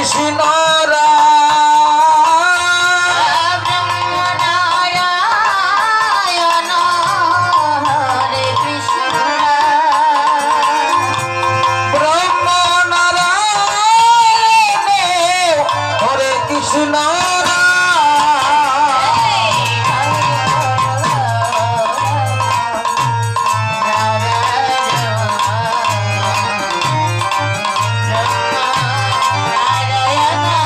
Krishna Narayana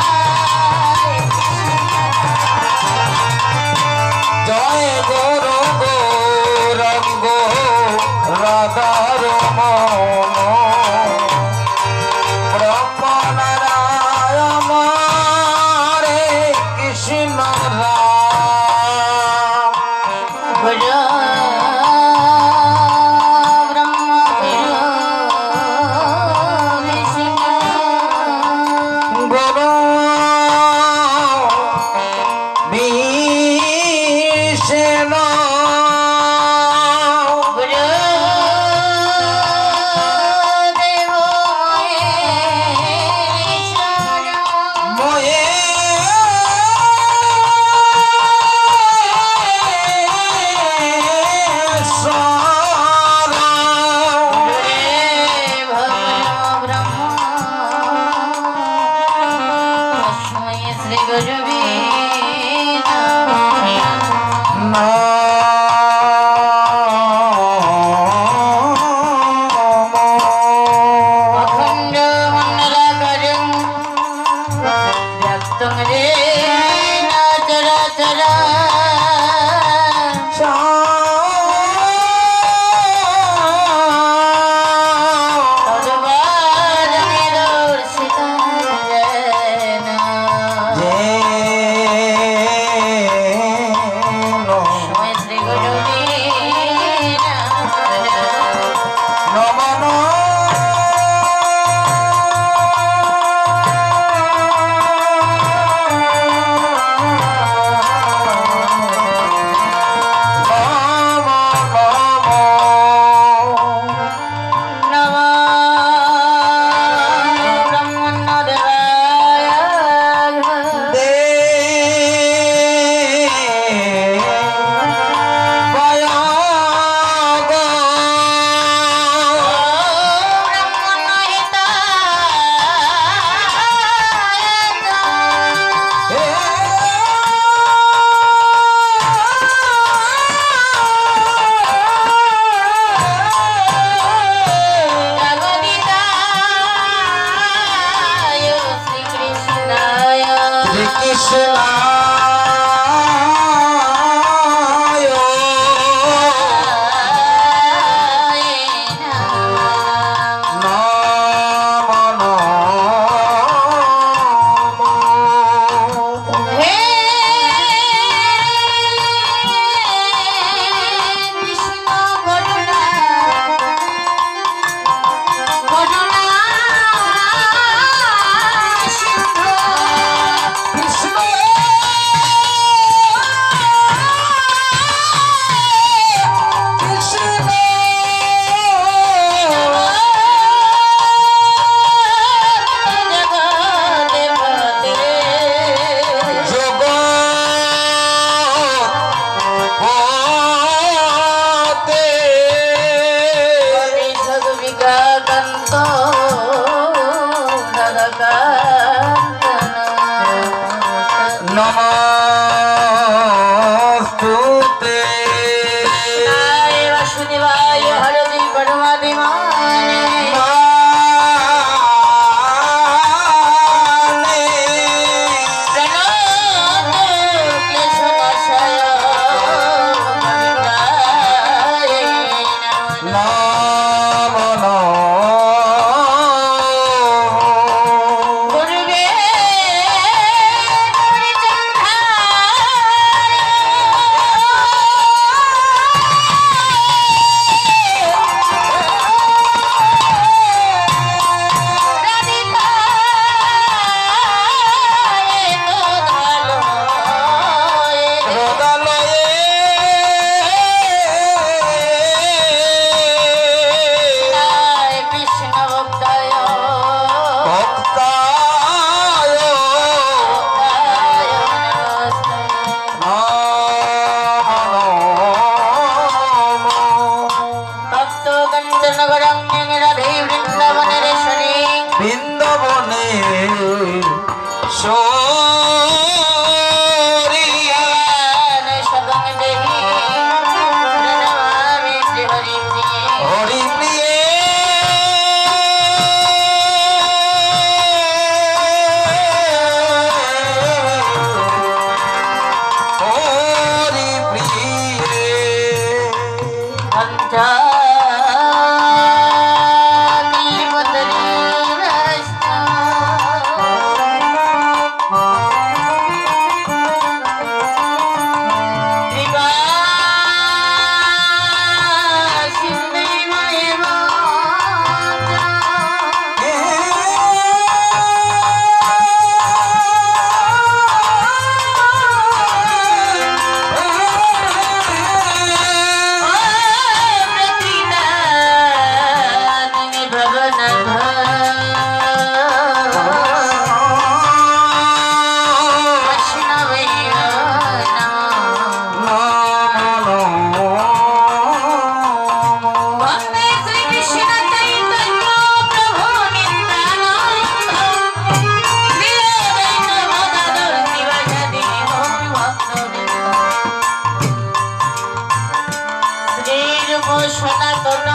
সনাতন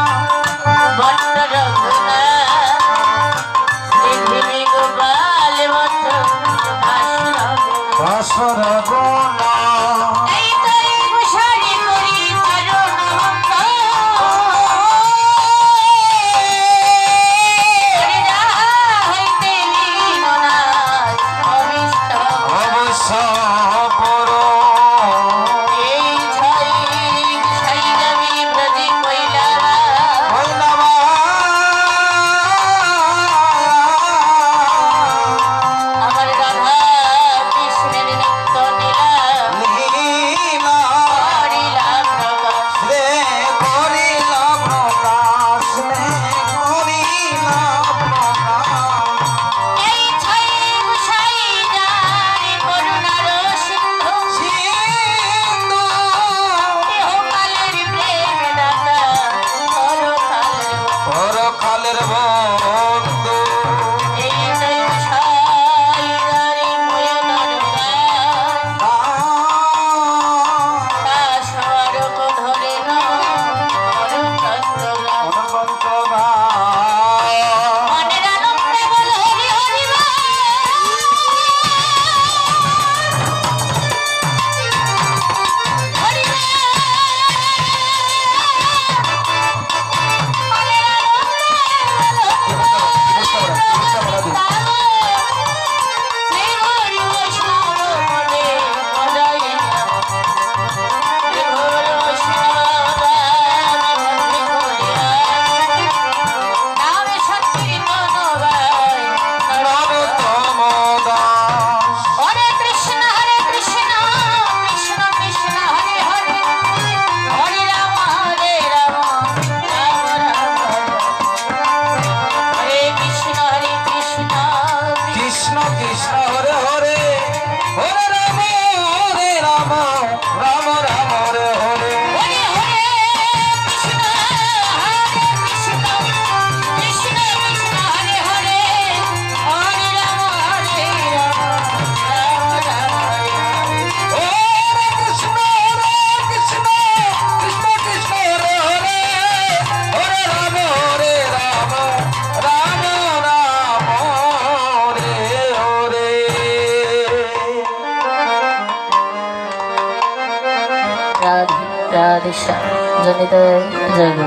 বট্ট রঘুনা শ্রী গোপাল বট্ট ভাস্বর গুণা রাধিশা জনিত জগ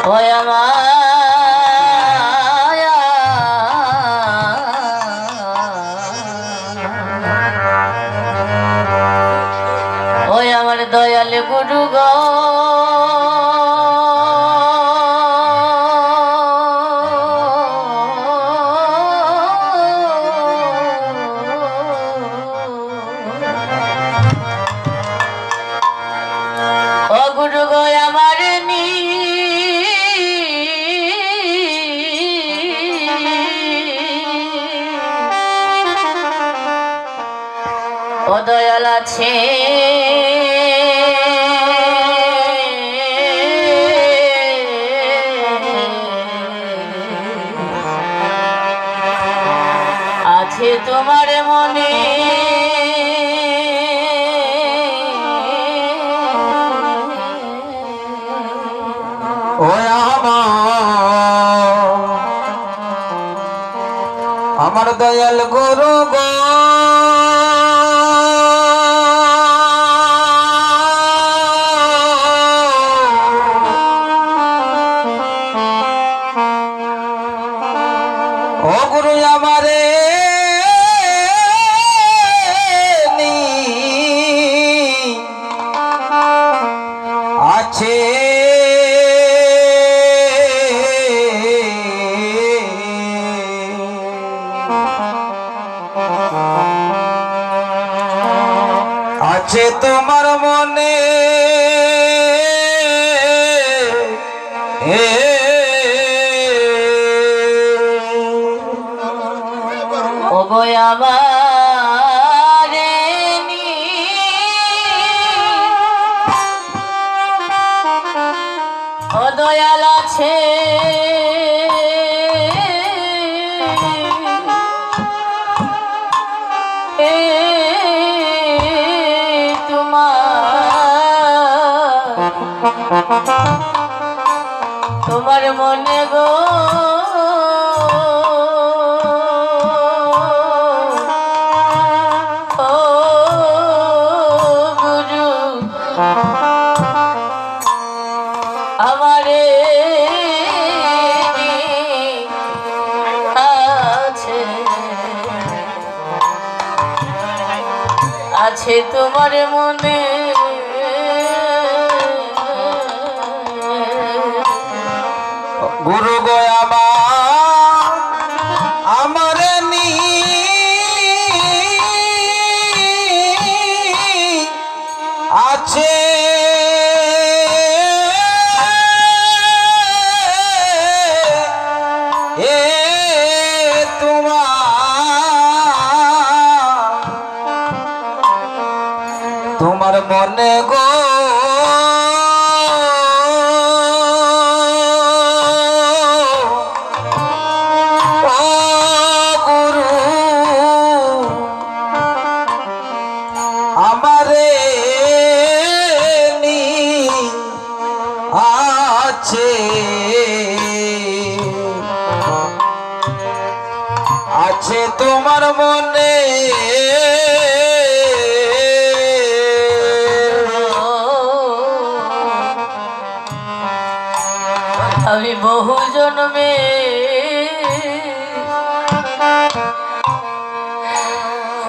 ওই আমার দয়াল গুরু গো ও দয়াল আছে আছে তোমার মনে ও আমার দয়াল গুরু গো আছে আছে তোমার মনে এ ওগো আমার ও দয়াল আছে তোমার মনে গো ও গুরু আমারে আছে আছে তোমার মনে গুরু গো আমার নি আছে এ তোমার মনে গো আমারে নি আছে আছে তোমার মনে আমি বহু জন্মে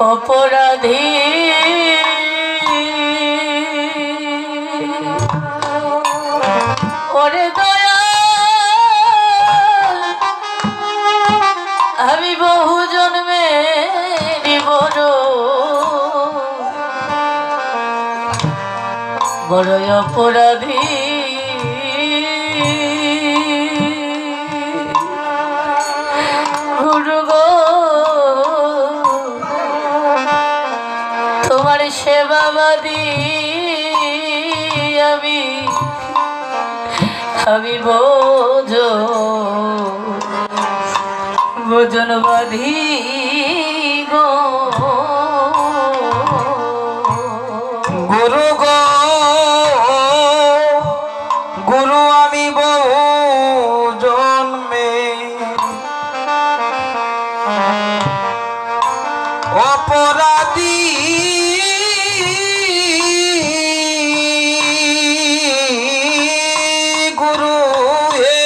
অপরাধী ওরে দয়াল আমি বহু জন্মে বড় অপরাধী গুরু গো তোমার সেবাবাদী আমি ভোজনবাদী গো গুরু গো গুরু আমি বহু জন্মে অপরাধী গুরু হে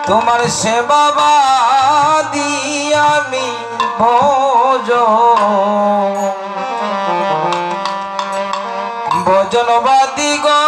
তোমার সেবাবাদী আমি ভোজনবাদী গো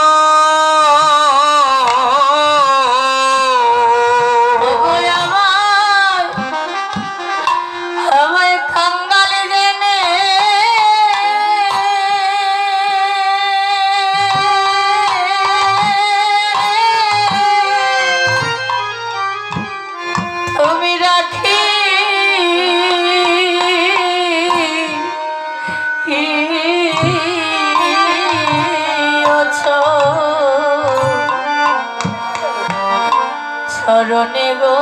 চরণে গো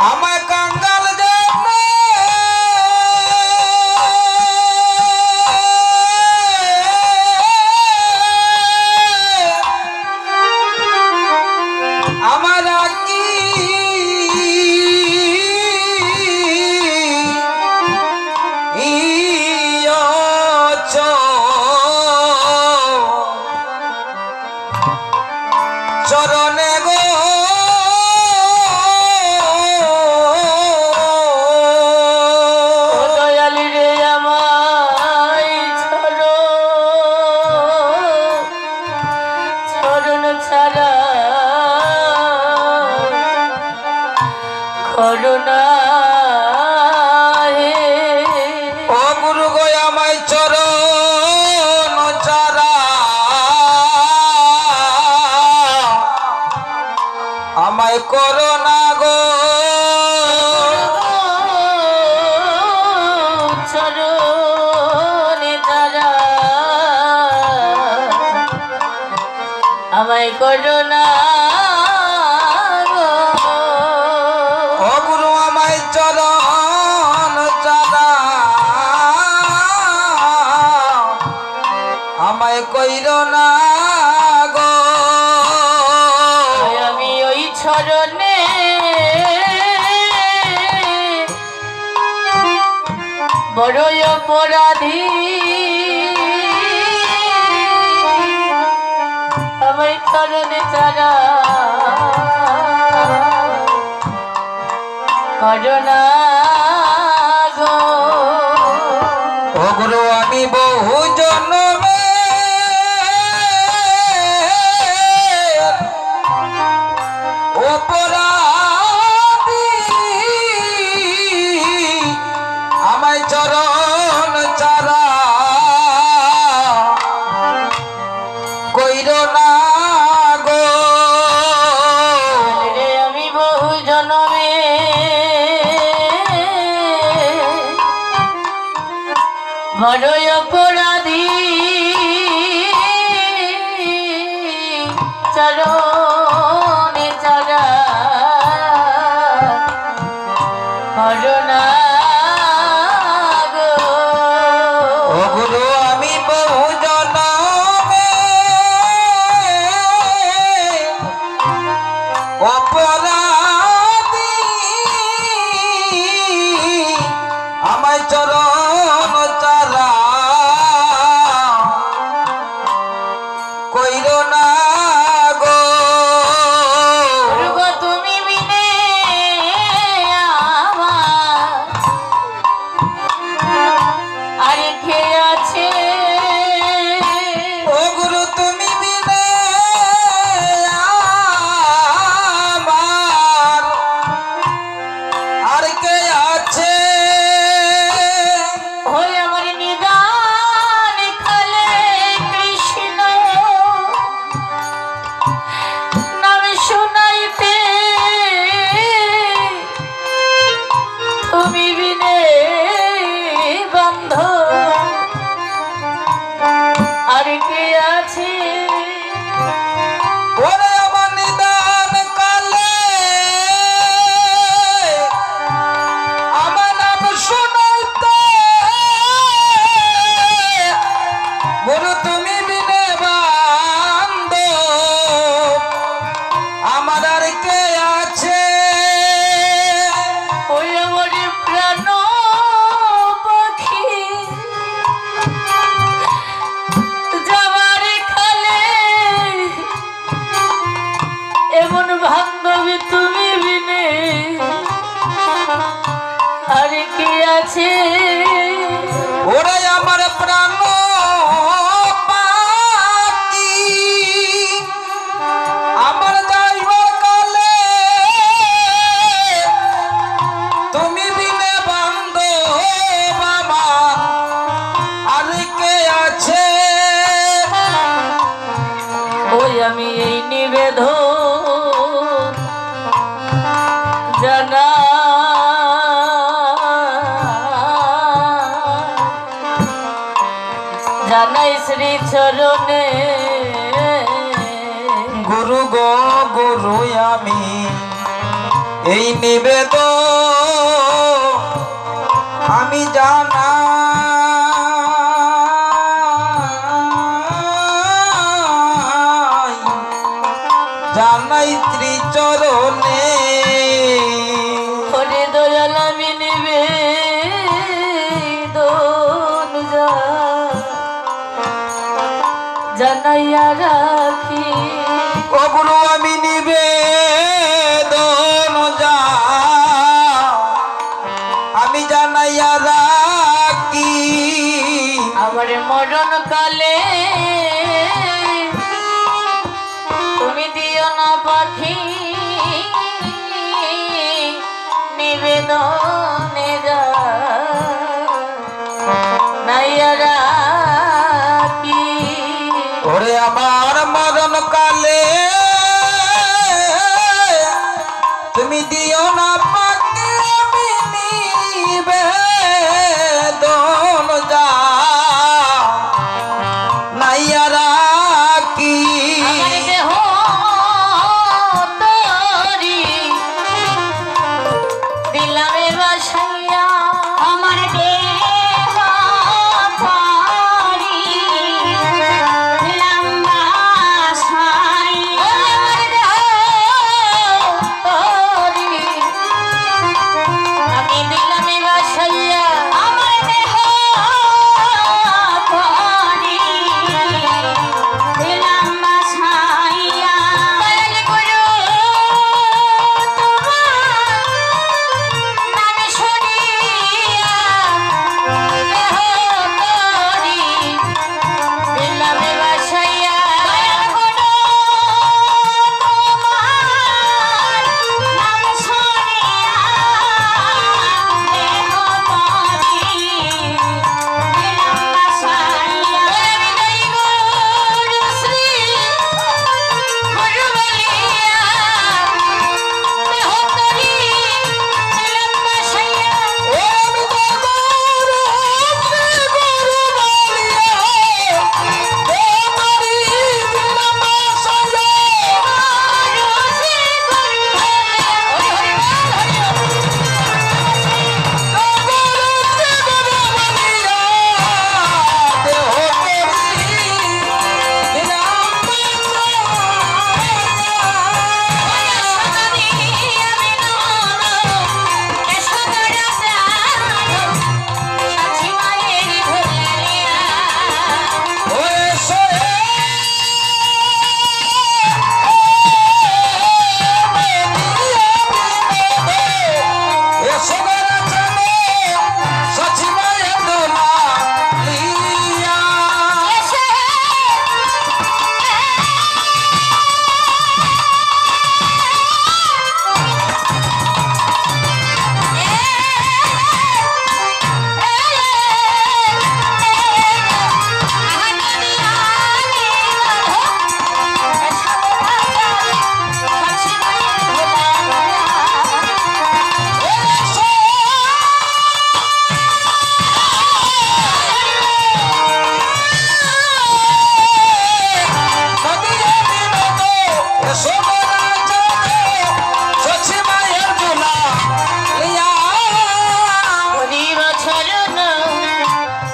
আমার কাঙ্গাল জন্মে আমার কি চরণ চারা আমায় করো না গো চরণে তারা আমায় করো না গো। ও গুরু আমায় চরণ চারা আমায় কইরো না গো। আমি ওই চরণে বড়ই অপরাধী, আমায় চরণে তারা করো না গো। ও গুরু আমি বহু জন্মে অপরাধী আমায় চরণ চারা কইরো না গো। রে আমি বহু জনমে বড়ই অপরাধী, চরণে চারা করো না গো। ও গুরু আমি বহু জন্মে অপরাধী আমায় চরণ চারা কইরো না গো। গো তুমি বিনে আমার আর কে আছে? ও গুরু তুমি বিনে আমার আর কে আছে? ওই আমার নিদান কালে কৃষ্ণ নাম শুনাইতে তুমি বিনে বন্ধ আর কে আছে? ওরে আমার নিদান কালে আমার নাম শুনাইতে গুরু তুমি বিনে বান্ধব আমার আর কে আছে? ওই আমার প্রাণ পাখি যাবার খালে এমন বান্ধবী তুমি বিনে আর কি আছে? ওরে আমার প্রাণ পাখি আমার যাইবার কালে তুমি বিনে বান্ধব আমার আর কে আছে? ওই আমি এই নিবেদন জানা জানাই শ্রী চরণে গুরু গো গুরু আমি এই নিবেদন আমি জানা জানাই ত্রিচরণে। হরে দয়াল আমি নিবেদন জানাইয়া রাখি। ও গুরু আমি নিবেদন আমি জানাইয়া রাখি। আমার মরণ কালে তুমি দিও না পাখি নিবেদনে যা নাইয়া আমার মরণ কালে তুমি দিও না পাকে আমি নিবেদন যা নাইয়া রাখি আমার দেহ তরি দিলাম বাসাইয়া আমার দেহ তরি দিলাম বাসাইয়া আমার দেহ তরি আমি দিলাম বাসাইয়া আমার দেহ তরি দিলাম বাসাইয়া দয়াল গুরু তোমার নাম শুনিয়া দেহ তরি দিলাম বাসাইয়া দয়াল গুরু তোমার নাম শুনিয়া দেহ তরি দিলাম বাসাইয়া বিদায় গুরু শ্রী গুরু বলিয়া দেহ তরি দিলাম বাসাইয়া ও আমি তো গুরু বলিয়া তোমারি দিলাম বাসাইয়া গুরু শ্রী গুরু বলিয়া হরি হরি বল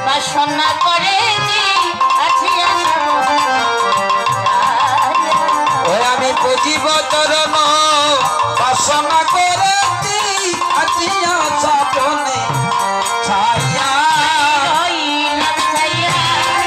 বাসনা করেছি আছি আশা আমি পুজিব চরণ বাসনা করেছি আজিয়া সাপনে ছায়া রইলাম ছাইয়া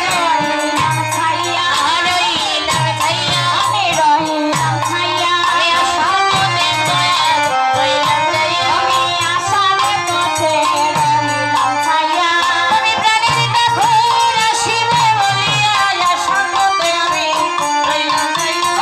রইলাম ছাইয়া রইলাম ছাইয়া আমি রইলাম ছাইয়া আমি আশাতে দয়া রইলাম ছাইয়া আমি আশাতে পথে রইলাম ছাইয়া আমি প্রাণের ঠাকুর আসিবে বলিয়া আশাতে আমি রইলাম ছাইয়া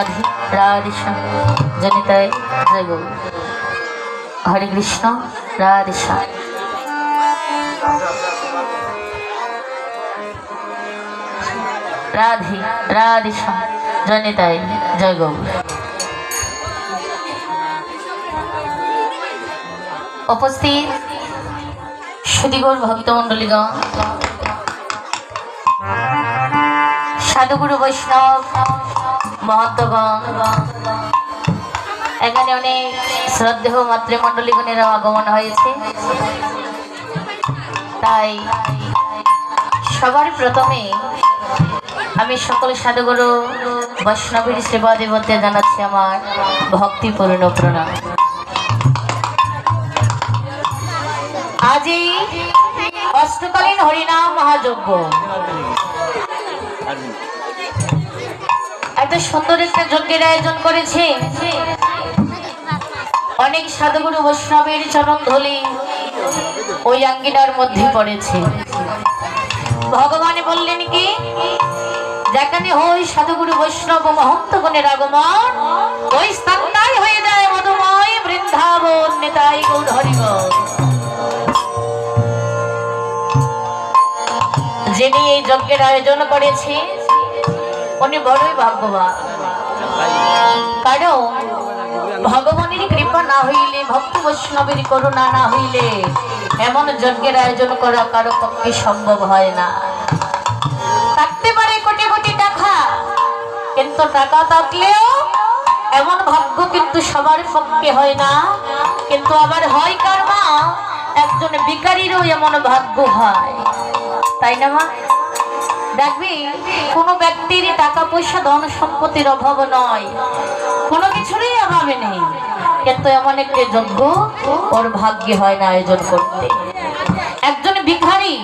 রাধে রাধে শ্যাম জনিতায় জয় গৌর। হরে কৃষ্ণ রাধে শ্যাম। রাধে রাধে শ্যাম জনিতায় জয় গৌর। উপস্থিত সুদীগৌর ভক্তমণ্ডলীগণ, সাধুগুরু বৈষ্ণব মহন্তগণ, এখানে অনেক শ্রদ্ধেয় মাতৃমণ্ডলীগণেরও আগমন হয়েছে। তাই সবার প্রথমে আমি সকল সাধুগুরু বৈষ্ণবের সেবাদের মধ্যে জানাচ্ছি আমার ভক্তিপূর্ণ প্রণাম। আজ এই অষ্টকালীন হরিনাম মহাযজ্ঞ এত সুন্দর একটা যজ্ঞের আয়োজন করেছে। অনেক সাধুগুরু বৈষ্ণবের চরণ ধূলি ওই আঙ্গিনার মধ্যে পড়েছে। ভগবান বললেন কি, যেখানে হই সাধুগুরু বৈষ্ণব মহন্তগণের আগমন, ওই স্থানটাই হয়ে যায় মধুময় বৃন্দাবন। নিতাই গৌর হরি বল। যিনি এই যজ্ঞের আয়োজন করেছে উনি বড়ই ভাগ্যবান। কারণ ভগবানের কৃপা না হইলে, ভক্ত বৈষ্ণবের করুণা না হইলে এমন যজ্ঞের আয়োজন করা কারো পক্ষে সম্ভব হয় না। থাকতে পারে কোটি কোটি টাকা, কিন্তু টাকা থাকলেও এমন ভাগ্য কিন্তু সবার পক্ষে হয় না। কিন্তু আবার হয় কার মা, একজন ভিখারিরও এমন ভাগ্য হয়, তাই না মা? দেখবি কোনো ব্যক্তির টাকা পয়সা ধন সম্পত্তির অভাব নয়, কোনো কিছুরই অভাবে নেই, কিন্তু এমন একটি যজ্ঞ ওর ভাগ্যে হয় না আয়োজন করতে। একজন ভিখারি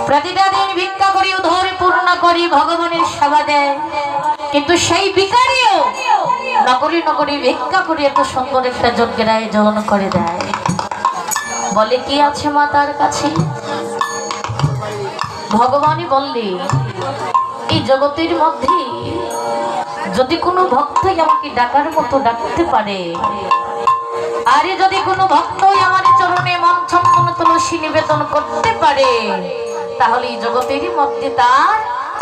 প্রতিটা দিন ভিক্ষা করি, উদর পূর্ণ করি, ভগবানের সেবা দেয়, কিন্তু সেই ভিখারিও নগরী নগরী ভিক্ষা করে এত সুন্দর একটা যজ্ঞের আয়োজন করে দেয়। বলে কি আছে মা তার কাছে? ভগবানই বললে, এই জগতের মধ্যে যদি কোনো ভক্তই আমাকে ডাকার মতো ডাকতে পারে, আরে যদি কোনো ভক্তই আমার চরণে মন চন্দন তুলসী নিবেদন করতে পারে, তাহলে এই জগতের মধ্যে তার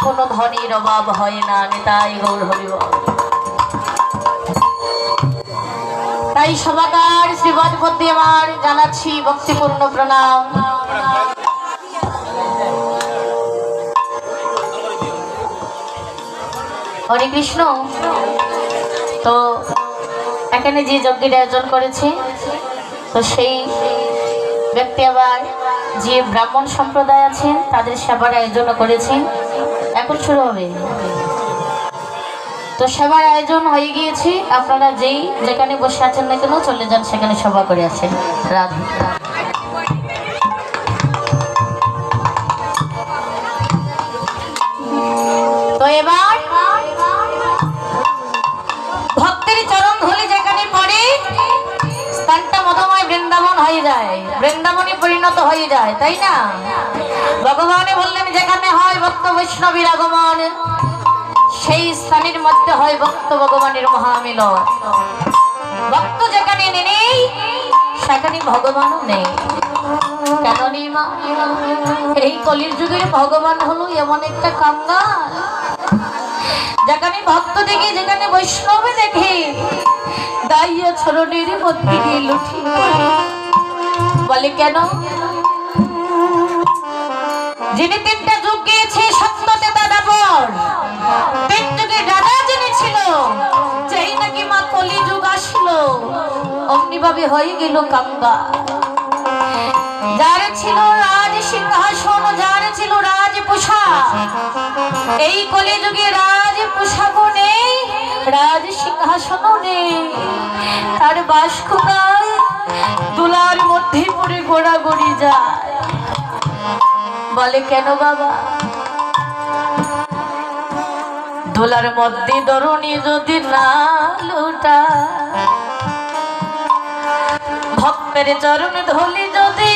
কোনো ধনের অভাব হয় না। নিতাই গৌর হরি বল। তাই সবাকার শ্রীবাদ মধ্যে আমার জানাচ্ছি ভক্তিপূর্ণ প্রণাম। হরে কৃষ্ণ। তো এখানে যে যজ্ঞের আয়োজন করেছে, তো সেই ব্যক্তি আবার যে ব্রাহ্মণ সম্প্রদায় আছে তাদের সেবার আয়োজন করেছে। এখন শুরু হবে। তো সেবার আয়োজন হয়ে গিয়েছে। আপনারা যেই যেখানে বসে আছেন না কেন চলে যান, সেখানে সভা করে আছেন। রাধে। তো এবার ভক্তের চরণ ধুলি যেখানে পড়ে, স্থানটা মধুময় বৃন্দাবন হয়ে যায়, বৃন্দাবনে পরিণত হয়ে যায়, তাই না? ভগবানে বললেন, যেখানে হয় ভক্ত বৈষ্ণবীর আগমন, সেই স্থানের মধ্যে হয় ভক্ত ভগবানের মহামিলন। ভক্ত যেখানে নেই, সেখানে ভগবানও নেই। কেন নেই মা? এই কলির যুগের ভগবান হলো এমন একটা কাঙ্গাল, যেখানে ভক্ত দেখি, যেখানে বৈষ্ণব দেখি, দাইয়া চরণের মধ্যে গিয়ে লুঠি বলে কেন? যিনি তিনটা যুগ গিয়েছে, সত্যতেতা দাপর, তিন যুগে রাজা যিনি ছিল, যেই নাকি মা কলি যুগ আসলো, অগ্নিভাবে হয়ে গেল কাঙ্গা। যার ছিল রাজ সিংহাসন, যার ছিল রাজ পোশাক, এই কলি যুগে রাজ পোশাকও নেই, রাজ সিংহাসনও নেই। তার বাস কোথায়? দুলার মধ্যে পড়ে গোড়াগড়ি যায়। বলে কেন বাবা? দোলার মধ্যে দরুনি যদি না লুটা, ভক্তের চরণ ধুলি যদি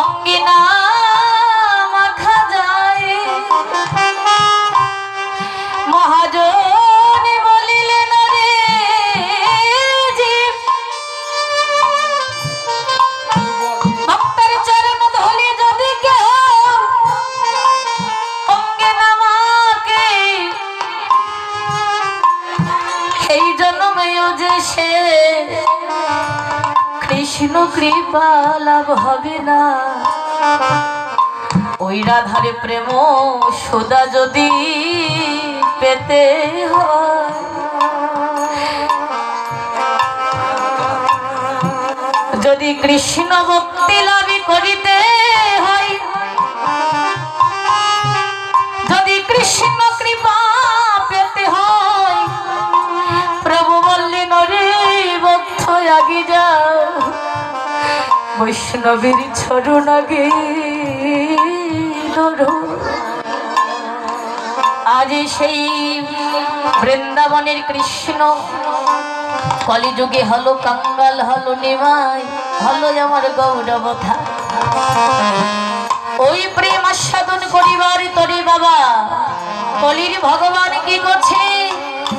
অঙ্গে না মাখা যায়, মহাজন এই জন্মেও যে সে কৃষ্ণ কৃপা লাভ হবে না। ওই রাধারে প্রেম সুধা যদি পেতে হয়, যদি কৃষ্ণ ভক্তি লাভী করিতে হয়, যদি কৃষ্ণ কৃপা পেতে হয়, প্রভু বললেন রে ভক্ত আগে যাও, বৈষ্ণবীর চরণ আগে ধরো। আজ সেই বৃন্দাবনের কৃষ্ণ কলিযুগে হলো কাঙ্গাল, হলো নিমাই, হলো আমার গৌরবথা। ওই প্রেম আস্বাদন করিবার তরে বাবা কলির ভগবান কি করছে?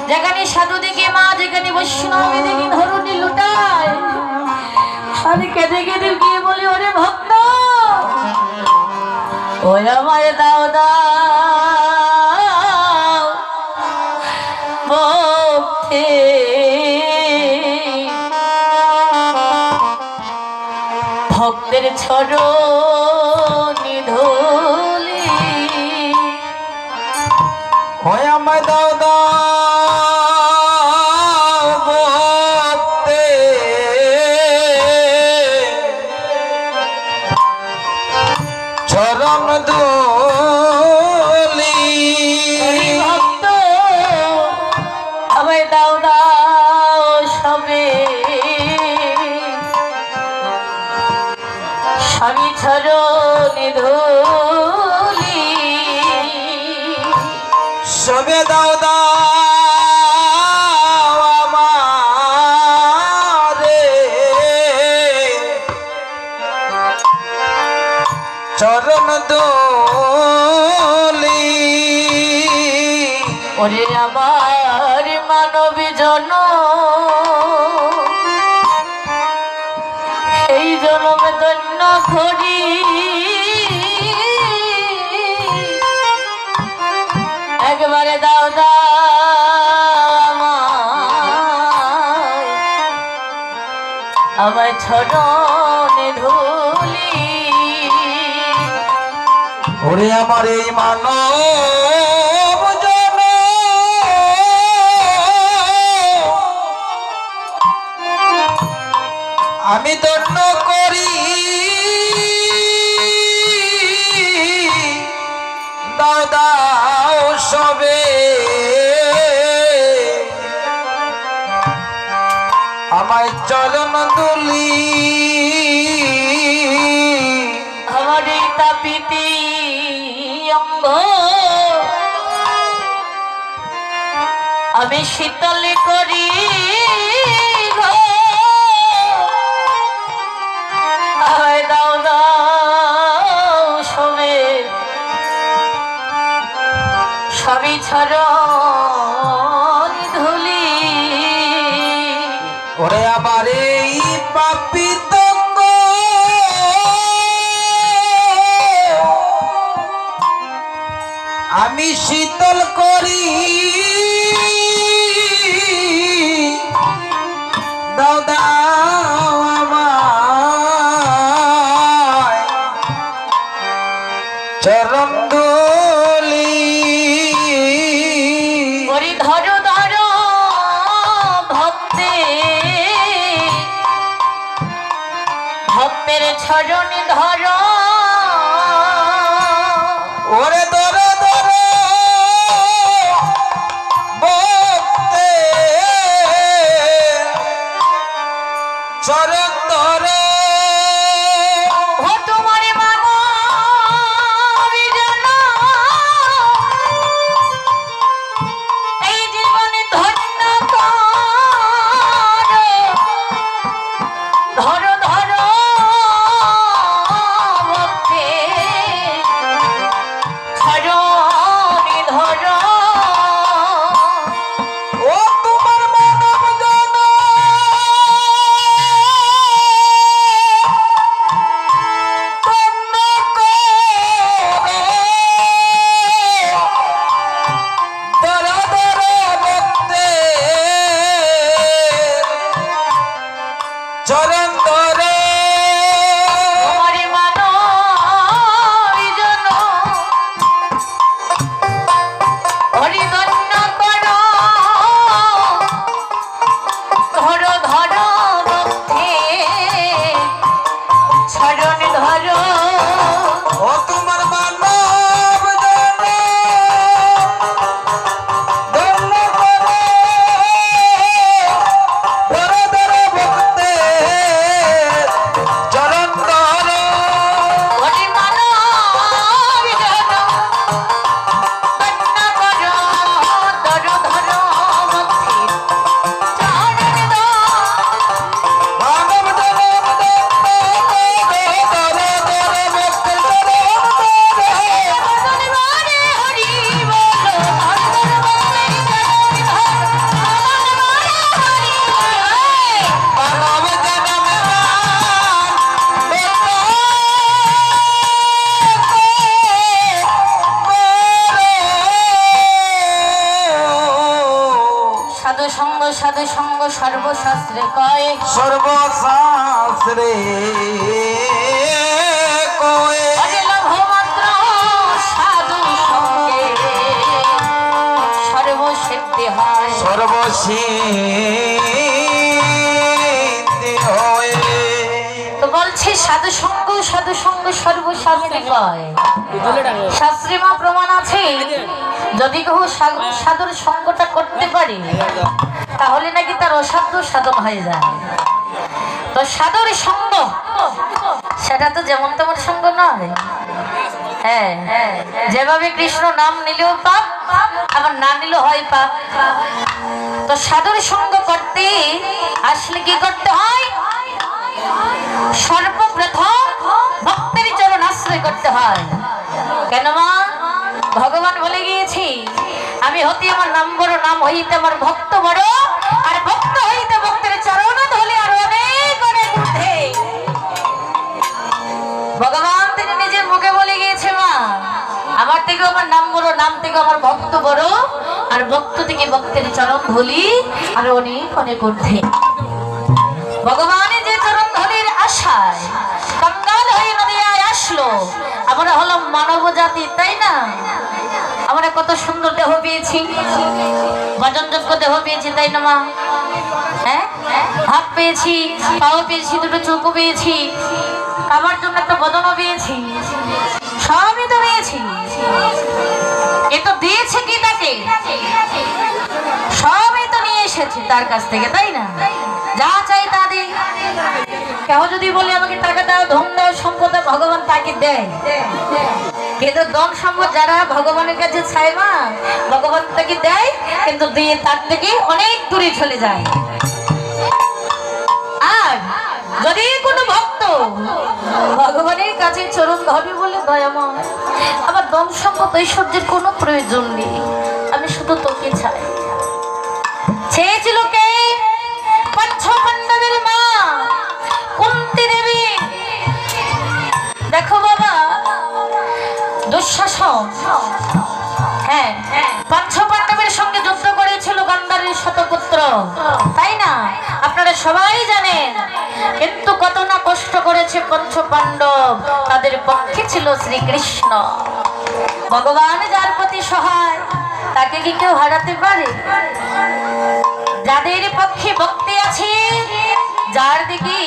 যেখানে সাধু দেখে মা, যেখানে বৈষ্ণবী দেখি ধরুনি লুটায়, আমি কেঁদে কেঁদে গিয়ে বলি ওরে ভক্ত ওই আমায় দাও দাও ভক্তি, ভক্তের চরণে ধুলি ওই আমায় দাও দাও ভক্তে, চরণ ধুলি। ভক্ত আমায় দাও দাও সবে স্বামী চরণে ধুলি, সবে দাও দাও আমারে চরণ ধুলি। ওরে আমার মানব জন এই জন্মে ধন্য করি, একবারে দাও দাও আমায় চরণে ধুলি। ওরে আমার এই মানব জন আমি ধন্য করি, দাও দাও সবে আমায় চরণ দুলি। আমার এই তাপিতি অঙ্গ আমি শীতল করি গো, আমায় দাও দাও সবে সবই চরণ ধুলি। ওরে আমার এই পাপিত আমি শীতল করি, দাও দাও আমায় চরণ ধুলি। ওরে ধরো ধরো ভক্তে, ভক্তের চরণে ধরো, ওরে ধরো ধরো ভক্তে চরণ ধরো। ও তোমার মানবী জন এই জীবনে ধন্য করো, ধরো ধরো ভক্তে চরণে ধরো। ও তোমার মানব জন সাধু সঙ্গ সর্বশাস্ত্রে কয় সর্বশাস্ত্রে কয়ে আরে লাভ মাত্র সাধু সঙ্গে সর্বসিদ্ধি হয় সর্বসিদ্ধি হয়ে তো বলছে সাধু সঙ্গ সর্বশাস্ত্রে কয় শাস্ত্রে মা প্রমাণ আছে যদি কেউ সাধুর সঙ্গটা করতে পারে তাহলে নাকি তার অসাধ্য সাধন হয়ে যায়। তো সাধুর সঙ্গ সেটা তো যেমন তেমন সঙ্গ নয়। হ্যাঁ, যেভাবে কৃষ্ণ নাম নিলেও পাপ আবার না নিলেও হয় পাপ। তো সাধুর সঙ্গ করতে আসলে কি করতে হয়? সর্বপ্রথম ভক্তের চরণ আশ্রয় করতে হয়। কেন মা? ভগবান বলে গিয়েছি আমি হতে আমার নাম বড়, নাম হইতে আমার ভক্ত বড়, আর ভক্ত হইতে ভক্তের চরণ ধরে আর অনেক অনেক ঊর্ধ্বে। ভগবান তিনি নিজের মুখে বলে গিয়েছে মা আমার থেকে আমার নাম বড়, নাম থেকে আমার ভক্ত বড়, আর ভক্ত থেকে ভক্তের চরণ ধুলি আর অনেক অনেক ঊর্ধ্বে। ভগবানের যে চরণ ধুলির আশায় কাঙ্গাল হয়ে নদিয়ায় আসলো। আমরা হলাম মানব জাতি, তাই না? আমরা কত সুন্দর দেহ পেয়েছি, ভজনযোগ্য দেহ পেয়েছি, তাই না মা? হ্যাঁ, হাত পেয়েছি, পাও পেয়েছি, দুটো চোখও পেয়েছি, খাবার জন্য একটা বদনও পেয়েছি, সবই তো পেয়েছি। এ তো দিয়েছে কি তাকে? সবই তো নিয়ে এসেছে তার কাছ থেকে, তাই না? যা চাই তা দিই। কেউ যদি বলে আমাকে টাকা দাও, ধন দাও, সম্পদ দাও, ভগবান তাকে দেয়। কিন্তু ধন সম্পদ যারা ভগবানের কাছে চায় মা, ভগবান তাকে দেয়, কিন্তু দিয়ে তার থেকে অনেক দূরে চলে যায়। আর যদি কোনো ভক্ত ভগবানের কাছে চরণ ধরে বলে দয়াময় আবার ধন সম্পদ ঐশ্বর্যের কোনো প্রয়োজন নেই, আমি শুধু তোকে চাই। চেয়েছিল কে? পঞ্চপাণ্ডবের মা কুন্তি দেবী। দেখো বাবা, দুঃশাসন হ্যাঁ পঞ্চপাণ্ডবের সঙ্গে যুদ্ধ করেছিল গান্ধারীর শতপুত্র, তাই না? আপনারা সবাই জানেন। কিন্তু কত না কষ্ট করেছে পঞ্চপাণ্ডব, তাদের পক্ষে ছিল শ্রীকৃষ্ণ। ভগবান যার প্রতি সহায় তাকে কি কেউ হারাতে পারে? যাদের পক্ষে ভক্তি আছে, যার দিকে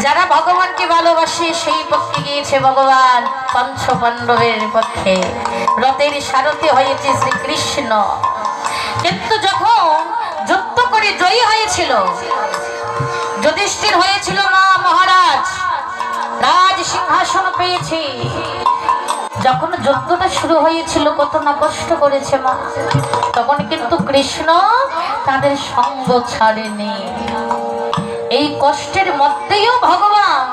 যারা ভগবানকে ভালোবাসে, সেই পক্ষে গিয়েছে ভগবান পঞ্চপাণ্ডবের পক্ষে। রথের সারথি হয়েছে শ্রীকৃষ্ণ। কিন্তু যখন যুদ্ধ করে জয়ী হয়েছিল, যুধিষ্ঠির হয়েছিল মা মহারাজ, রাজ সিংহাসন পেয়েছে, যখন যুদ্ধটা শুরু হয়েছিল কত না কষ্ট করেছে মা, তখন কিন্তু কৃষ্ণ তাদের সঙ্গ ছাড়েনি। এই কষ্টের মধ্যেও ভগবান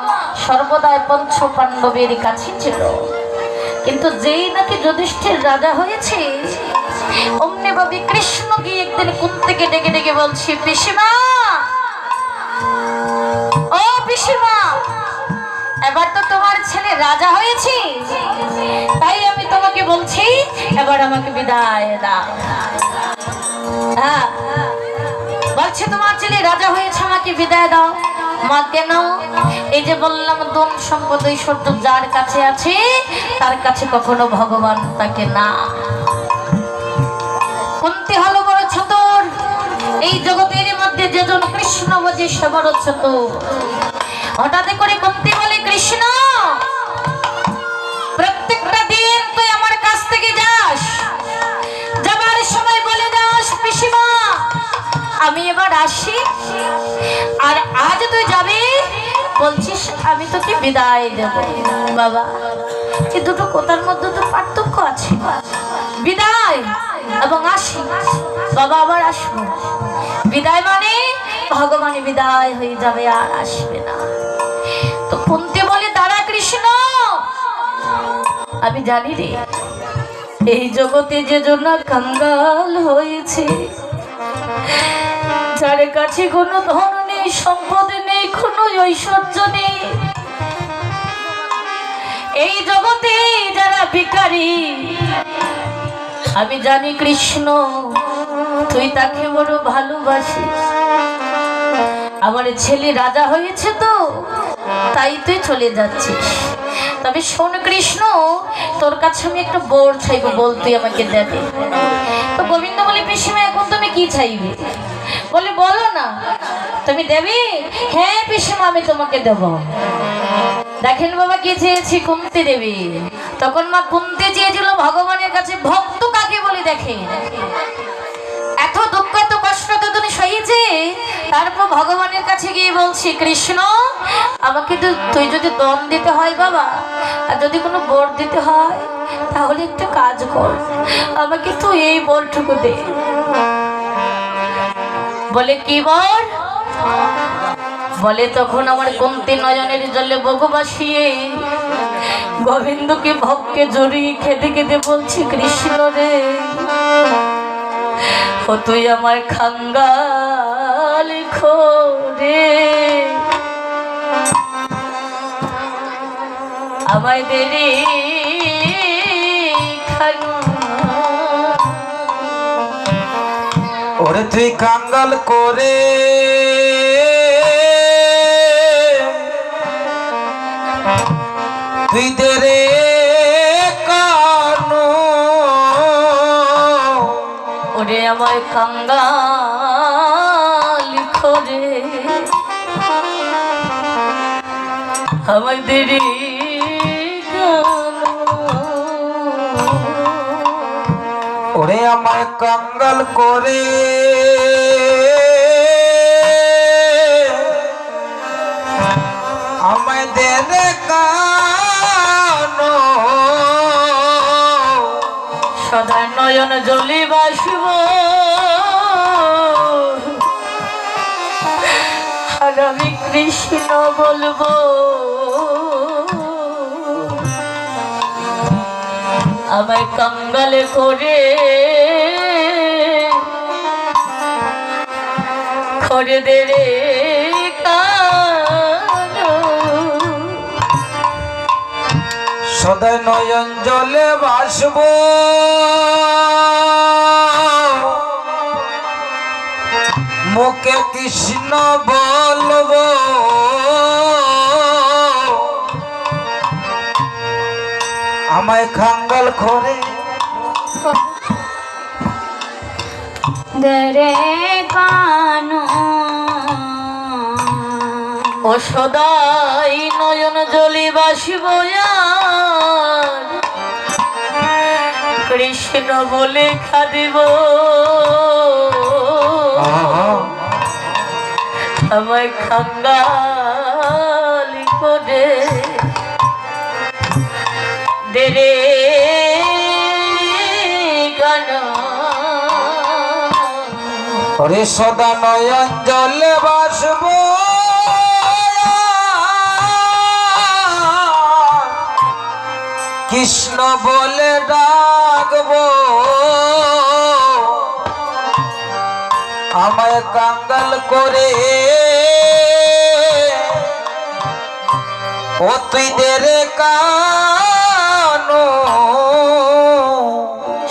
সর্বদাই পঞ্চপাণ্ডবের কাছে ছিল। কিন্তু যেই নাকি যুধিষ্ঠির রাজা হয়েছে, অমনি ভাবে কৃষ্ণ গিয়ে একদিন কুন্তিকে ডেকে ডেকে বলছে, পিসিমা, ও পিসিমা, এবার তো তোমার ছেলে রাজা হয়েছে, তাই আমি তোমাকে বলছি এবার আমাকে বিদায় দাও। হ্যাঁ, বলছে তোমার ছেলে রাজা হয়েছে, আমাকে বিদায় দাও। মা কেন? এই যে বললাম ধন সম্পদ ঐশ্বর্য যার কাছে আছে তার কাছে কখনো ভগবান তাকে না। কুন্তি হলো বড় চতুর, এই জগতের মধ্যে যেজন কৃষ্ণ বোঝে সে বড় চতুর। হঠাৎ করে কুন্তি বলে, কৃষ্ণ প্রত্যেকটা দিন তুই আমার কাছ থেকে যাস, যাবার সময় বলে যাস পিসিমা আমি এবার আসি, আর আজ তুই যাবি বলছিস আমি তোকে বিদায় দেব। বাবা, এই দুটো কথার মধ্যে তো পার্থক্য আছে, বিদায় এবং আসি। বাবা আবার আসবো, বিদায় মানে ভগবান বিদায় হয়ে যাবে আর আসবে না। তো কুন্তি বলে, দাঁড়া কৃষ্ণ, আমি জানি রে এই জগতে যে জন্য কাঙ্গাল হয়েছে, যার কাছে কোনো ধন নেই, সম্পদ নেই, কোনো ঐশ্বর্য নেই, এই জগতে যারা ভিখারি আমি জানি কৃষ্ণ তুই তাকে বড় ভালোবাসিস। আমার ছেলে রাজা হয়েছে তো তাই তুই চলে যাচ্ছিস। তবে শোন কৃষ্ণ, তোর কাছে আমি একটা বর চাইবো, বল তুই আমাকে দেবে। তো গোবিন্দ বলে পিসিমা এখন তুমি কি চাইবে? বলে বলো না, তুমি দেবে? হ্যাঁ পিসিমা আমি তোমাকে দেব। দেখেন বাবা কি চেয়েছি, কুন্তি দেবী। তখন মা কুন্তি চেয়েছিল ভগবানের কাছে ভক্ত কাকে বলে। দেখে এত দুঃখ এত কষ্ট তো তুমি সহিয়েছে, তারপর ভগবানের কাছে গিয়ে বলছি কৃষ্ণ আমাকে তো তুই যদি দম দিতে হয় বাবা, আর যদি কোনো বর দিতে হয় তাহলে একটা কাজ কর, আমাকে তুই এই বরটুকু দে। বলে কি বর? বলে তখন আমার কুন্তি নয়নের জলে বগু ভাসিয়ে গোবিন্দকে ভক্তকে জড়িয়ে খেতে খেতে বলছি কৃষ্ণ রে, ও তুই আমার খাঙ্গাল খোরে, আমায় দেরি ওরে তুই কাঙ্গাল করে তুই দে রে কানো, ওরে আমায় কাঙ্গাল খোরে, আমায় দেরি ওরে আমায় কাঙ্গাল করে আমায় দে রে কানো, সদা নয়ন জলি বাসব আর আমি কৃষ্ণ বলবো, আমায় কাঙ্গালে করে করে দে রে কানো, সদাই নয়ন জলে ভাসব মুখে কৃষ্ণ বলবো, আমায় খাঙ্গাল করে দরে কানো, ও সদাই নয়ন জলি বাসিব কৃষ্ণ বলে খাদিব, আমায় খাঙ্গাল করে দে রে কানো, ওরে সদা নয়ন জলে ভাসব কৃষ্ণ বলে ডাকবো, আমায় কাঙ্গাল করে ও তুই দে রে কানো।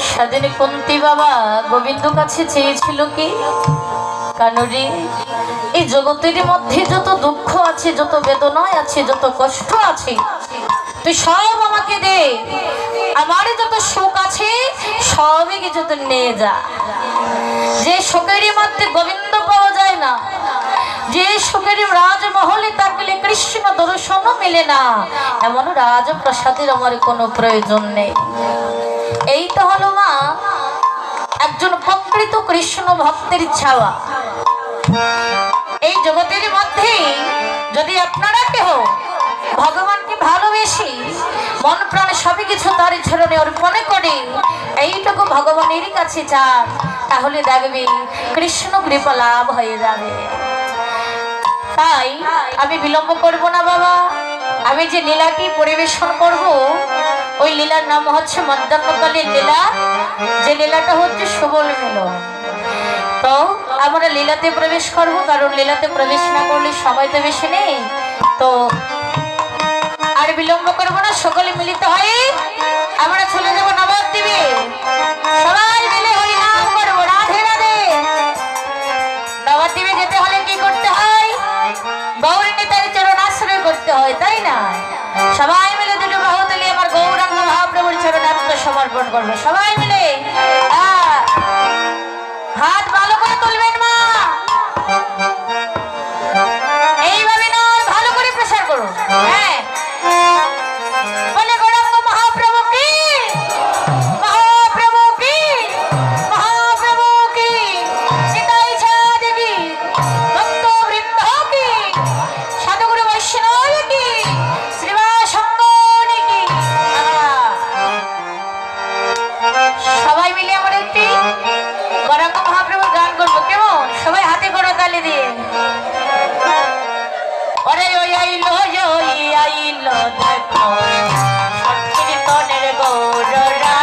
সেদিন কুন্তি বাবা গোবিন্দ কাছে চেয়েছিল কি, কানুরে এই জগতের মধ্যে যত দুঃখ আছে, যত বেদনায় আছে, যত কষ্ট আছে তুই সব আমাকে দে, আমার যত সুখ আছে সবই কিছু তুই নিয়ে যা। যে সুখের মধ্যে গোবিন্দ পাওয়া যায় না, যে সুখের রাজমহলে থাকলে কৃষ্ণ দর্শনও মেলে না, এমন রাজপ্রাসাদের আমার কোনো প্রয়োজন নেই। এই তো হলো মা একজন প্রকৃত কৃষ্ণ ভক্তের ছাওয়া। এই জগতের মধ্যে যদি আপনারা কেহ ভগবানকে ভালোবেসে মন প্রাণ সবই কিছু তার চরণে অর্পণ করে এইটুকু ভগবানের কাছে চান, তাহলে দেখবে কৃষ্ণ কৃপা লাভ হয়ে যাবে। তাই আমি বিলম্ব করব না বাবা, আমি যে লীলাটি পরিবেশন করব ওই লীলার নাম হচ্ছে মধ্যাহ্নকালীন লীলা, যে লীলাটা হচ্ছে সুবল মিলন। তো আমরা লীলাতে প্রবেশ করব, কারণ লীলাতে প্রবেশ না করলে সময় তো বেশি নেই। তো আর বিলম্ব করবো না, সকলে মিলিত হয়ে আমরা চলে যাবো নবদ্বীপে। সবাই সবাই মিলে দুটো বাহু তুলে আমার গৌরাঙ্গ মহাপ্রভুর চরণে আত্মসমর্পণ করবো সবাই মিলে হাত ভালো করে তুলবেন মা এইভাবে না ভালো করে প্রেসার করুন হ্যাঁ বলে গৌরাঙ্গ মহাপ্রভু কি মহাপ্রভু কি মহাপ্রভু কি নিতাই চাঁদ কি ভক্ত বৃন্দ কি সাধুগুরু বৈষ্ণব কি শ্রীবাস সঙ্গনি কি সবাই মিলে আমরা একটি গৌরাঙ্গ মহাপ্রভুর গান করবো কেমন সবাই হাতে করে তালি দিয়ে ওরে ওই আইলো দেখো কীর্তনের গৌররা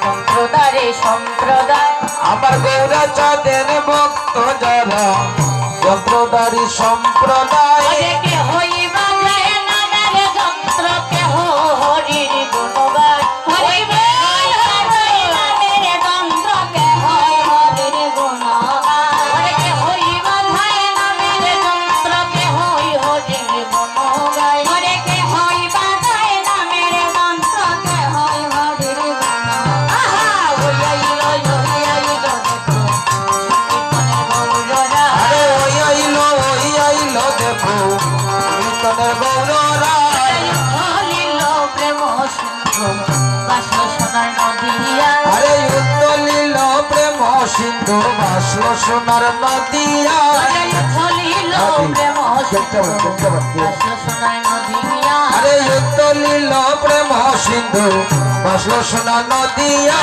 যন্ত্রধারী সম্প্রদায় আমার গৌরা চাঁদের ভক্ত যারা যন্ত্রধারী সম্প্রদায় সিন্ধু ভাসলো সোনার নদিয়া আরে উত্তলিল প্রেম সিন্ধু ভাসলো সোনার নদিয়া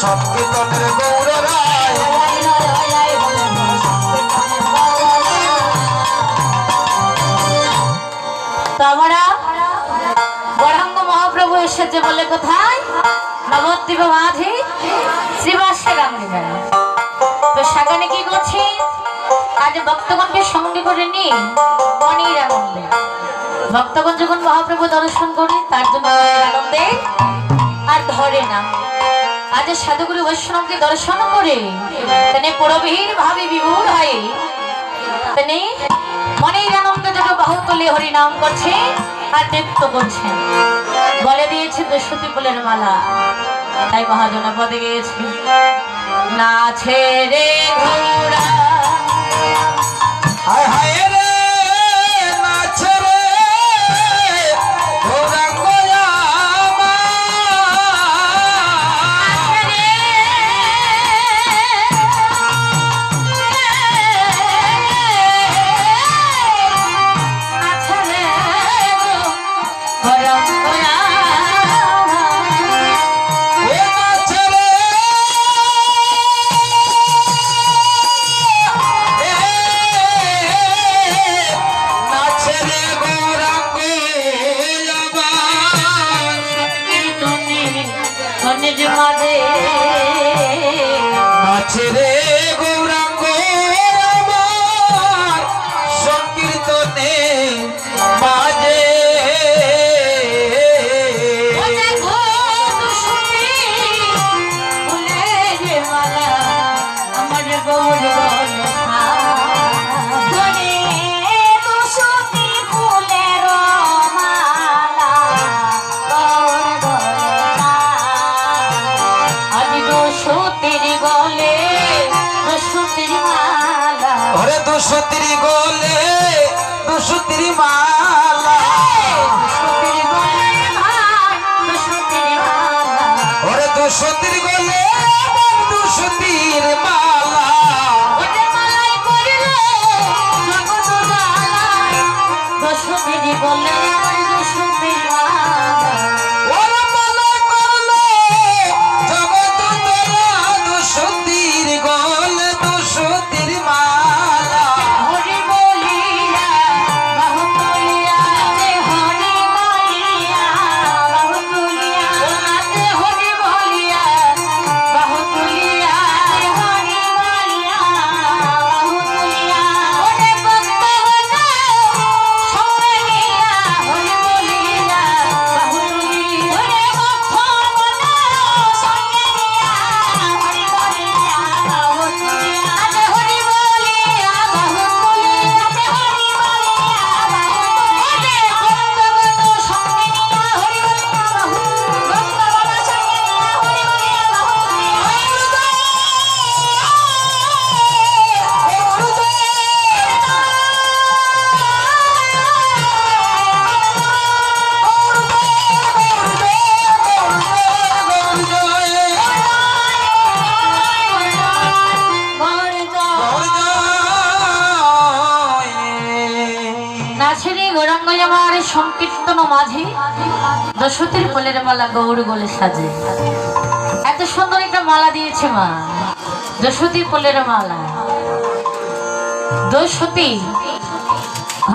সংকীর্তনের গৌর রায় আমরা গৌরাঙ্গ মহাপ্রভু এসেছে বলে কোথায় নবদ্বীপ মাঝে শ্রীবাসের রামলীলা তো সেখানে কি করছি আজ ভক্তগণকে সঙ্গে করে নিয়ে মনের আনন্দে ভক্তগণ যখন মহাপ্রভু দর্শন করি তার জন্য আনন্দে আর ধরে না আজ সাধুগুরু বৈষ্ণবকে দর্শন করে তিনি পুরবীর ভাবে বিভোর হয়ে তিনি মনের আনন্দে যত বাহু তুলে হরিনাম করছে আর নৃত্য করছেন বলে দিয়েছে দস্যুতি ফুলের মালা তাই মহাজনা পদে গিয়েছে নাচে রে ঘোড়া হায় হায় রে নাচে রে গৌরাঙ্গ আমার নিজ মাঝে আছে রে গৌরাঙ্গ আমার সংকীর্তনে বাজে আমার গৌর দুশোতির গোলে দুশোতির মালা ওরে দুশোতির গোলে দুশোতির মালা ওরে মালা করলো জগৎ তোরা দুশোতির গোলে দুশোতির মালা সংকীর্তন মাঝে দশতীর ফুলের মালা গৌর বলে সাজে। এত সুন্দর একটা মালা দিয়েছে মা, দশতী ফুলের মালা। দশতী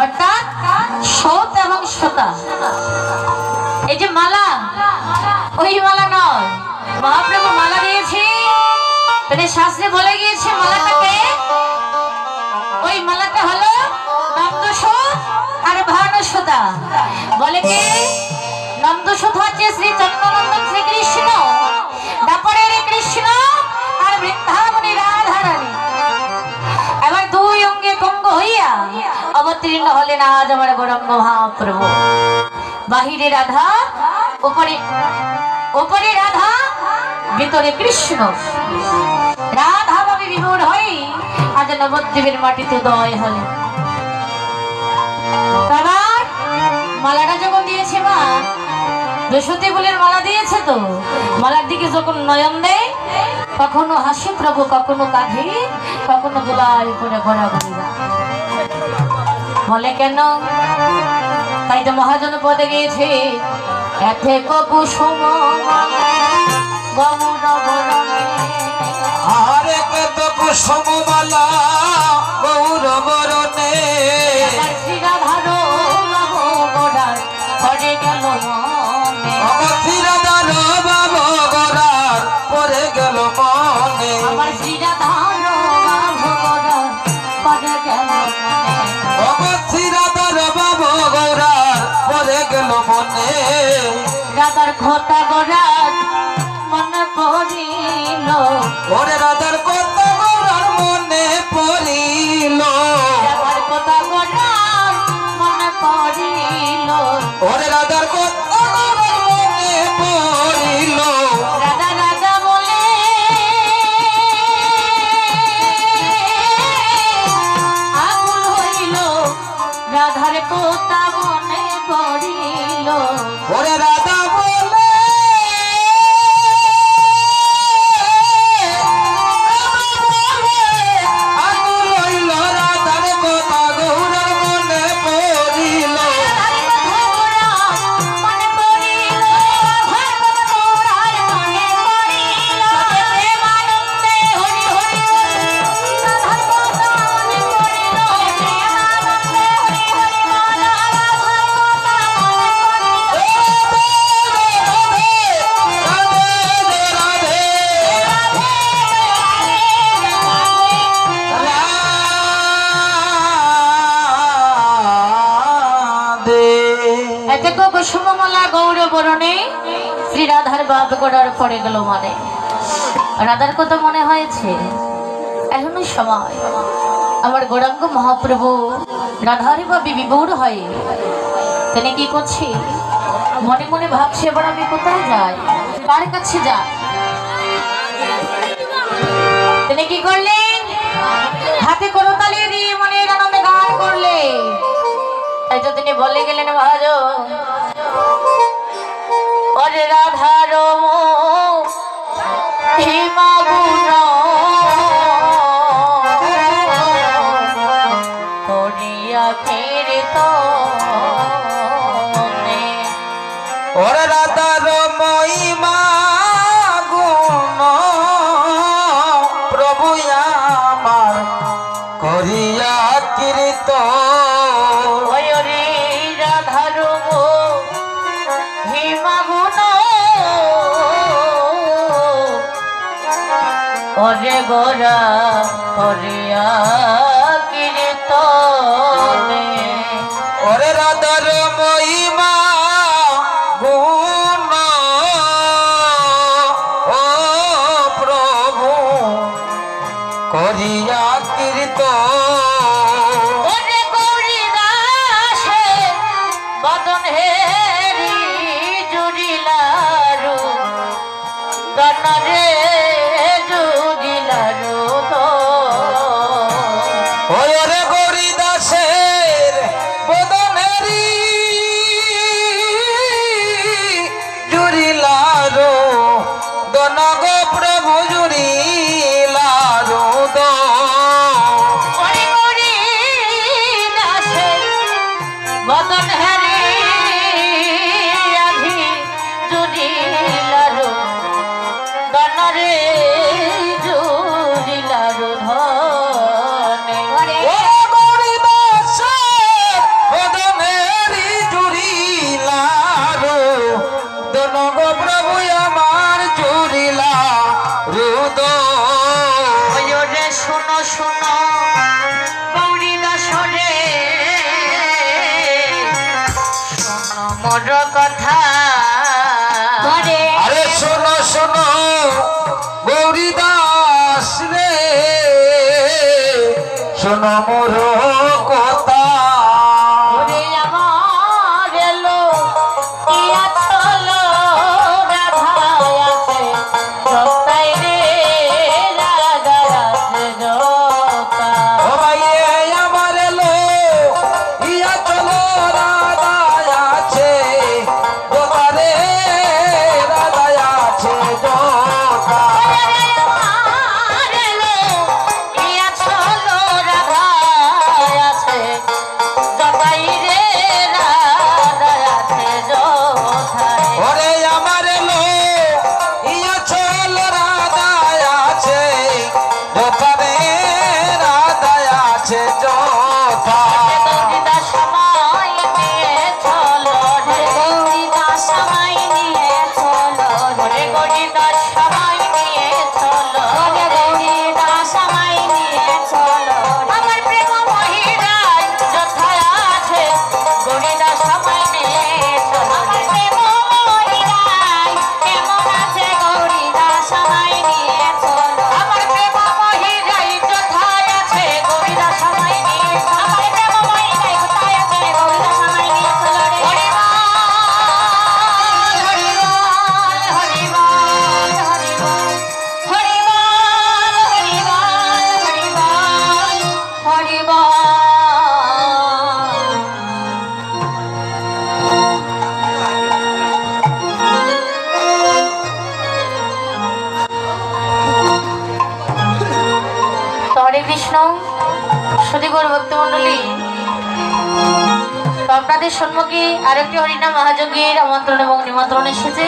অর্থাৎ সত এবং সতা। এই যে মালা, ওই মালা নয়, মহাপ্রভু মালা দিয়েছে। শাস্ত্রে বলে গিয়েছে মালাটাকে, ওই মালাটা হলো নন্দসুত আর ভানুসুতা। বলে কি নন্দসুত হচ্ছে শ্রী চন্দ্রনন্দন শ্রীকৃষ্ণ, দাপরের কৃষ্ণ আর বৃন্দাবনী রাধারানী। এবার দুই অঙ্গে কঙ্গ হইয়া অবতীর্ণ হলেন আজ আমার গৌরাঙ্গ মহাপ্রভু। বাহিরে রাধা, উপরে রাধা, ভিতরে কৃষ্ণ। রাধা ভাবে বিমূঢ় হই আজ নবদ্বীপের মাটিতে উদয় হলেন। আবার মালাটা যখন দিয়েছে মা, দশতী ফুলের মালা দিয়েছে, তো মালার দিকে যখন নয়ন দেয়, কখনো হাসি প্রভু, কখনো কাঁধে, কখনো গোলায় করে ঘোরাঘুরি। বলে কেন? তাই তো মহাজন পদে গিয়েছে, এতে কুসুম আরে কত কুসুম মালা গৌর বরণে পরে গেল মনে। আমার শ্রীরাধার পরে গেল পরে গেল মনে। রাধার খোতা গোরার মনে পড়িল, ওরে রাধার কথা গোরার মনে পড়িল, রাধার খোতা গোরার মনে পড়িল, ওরে রাধার কথা গোরার মনে পড়িল। রাধা রাধা বলে আকুল হইল, রাধার খোতা মনে পড়িল, ওরে রাধা বলে রাধার বাপ করার পড়ে গেল মানে রাধার কথা মনে হয়েছে এখনো সময় আমার গৌরাঙ্গ মহাপ্রভু রাধারই বা বিভোর হয়ে তিনি কি করছে মনে মনে ভাবছে এবার আমি কোথায় যাই কার কাছে যাই তিনি কি করলেন হাতে করতালি দিয়ে মনের আনন্দে গান করলে তাই তো তিনি বলে গেলেন মহাজন ওরে রাধার হিমা গুণ করিয়া কীর্ত ওরে রাধার মহিমা গুণ প্রভু আমার করিয়া কীর্ত ওরে রাধার হিমা গুণ ওরে গোরা করিয়া কীর্ত ওরে রাধার মহিমা গুণ ও প্রভু করিয়া কীর্ত ওরে গৌরী দাসে বদন হেরি জুড়িলারু গণরে জুড়িলারু তো ওরে গরিদাসের বদনেরি জুড়িলারো দনগ প্রভু জুড়িলারো দো ওরে গৌরী দাসে বদন হেরি রাধি জুড়িলারু গণরে জুড়িলারু ধনে ওরে গরিদাসের বদনেরি জুড়িলারো দনগ প্রভু আমার জুড়িলা রুদো ওরে শোনো শোনো গৌরী দাসরে শোনো মোর কথা আরে শোনো শোনো গৌরীদাস রে শোনো মোর কথা ওরে আমার এলো ইয়া চলো রাধা আছে সস্তায় রে রাধা আছে জোতা ও ভাই আমার এলো ইয়া চলো রাধা আছে দোকানে রাধা আছে দোকা আমার এলো ইয়া চলো রাধা আছে জগাই রে রাধা আছে জোথায় ওরে আমার এলো ইয়া চল রাধা আছে দোকানে রাধা আছে যথা গৌরীদা সময় নিয়ে চলো রে গৌরীদা সময় নিয়ে চলো রে গৌরীদা সময় নিয়ে চলো রে গৌরীদা সময় নিয়ে চলো আমার প্রেম মহিরায় যথায় আছে গৌরীদা সময় নিয়ে চলো আমার প্রেম মহিরায় কেমন আছে গৌরীদা সময় নিয়ে চলো আমার প্রেম মহিরায় যথায় আছে গৌরীদা সময় নিয়ে চলো আমার প্রেম মহিরায় কোথায় আছে গৌরীদা সময় নিয়ে চলো রে হরি বল হরি বল হরি বল হরি বল হরি বল হরি বল হরি বল তো হরে কৃষ্ণ সুধীগৌর ভক্তমণ্ডলী তো আপনাদের সম্মুখে আরেকটি হরিনাম মহাযোগীর আমন্ত্রণ এবং নিমন্ত্রণ এসেছে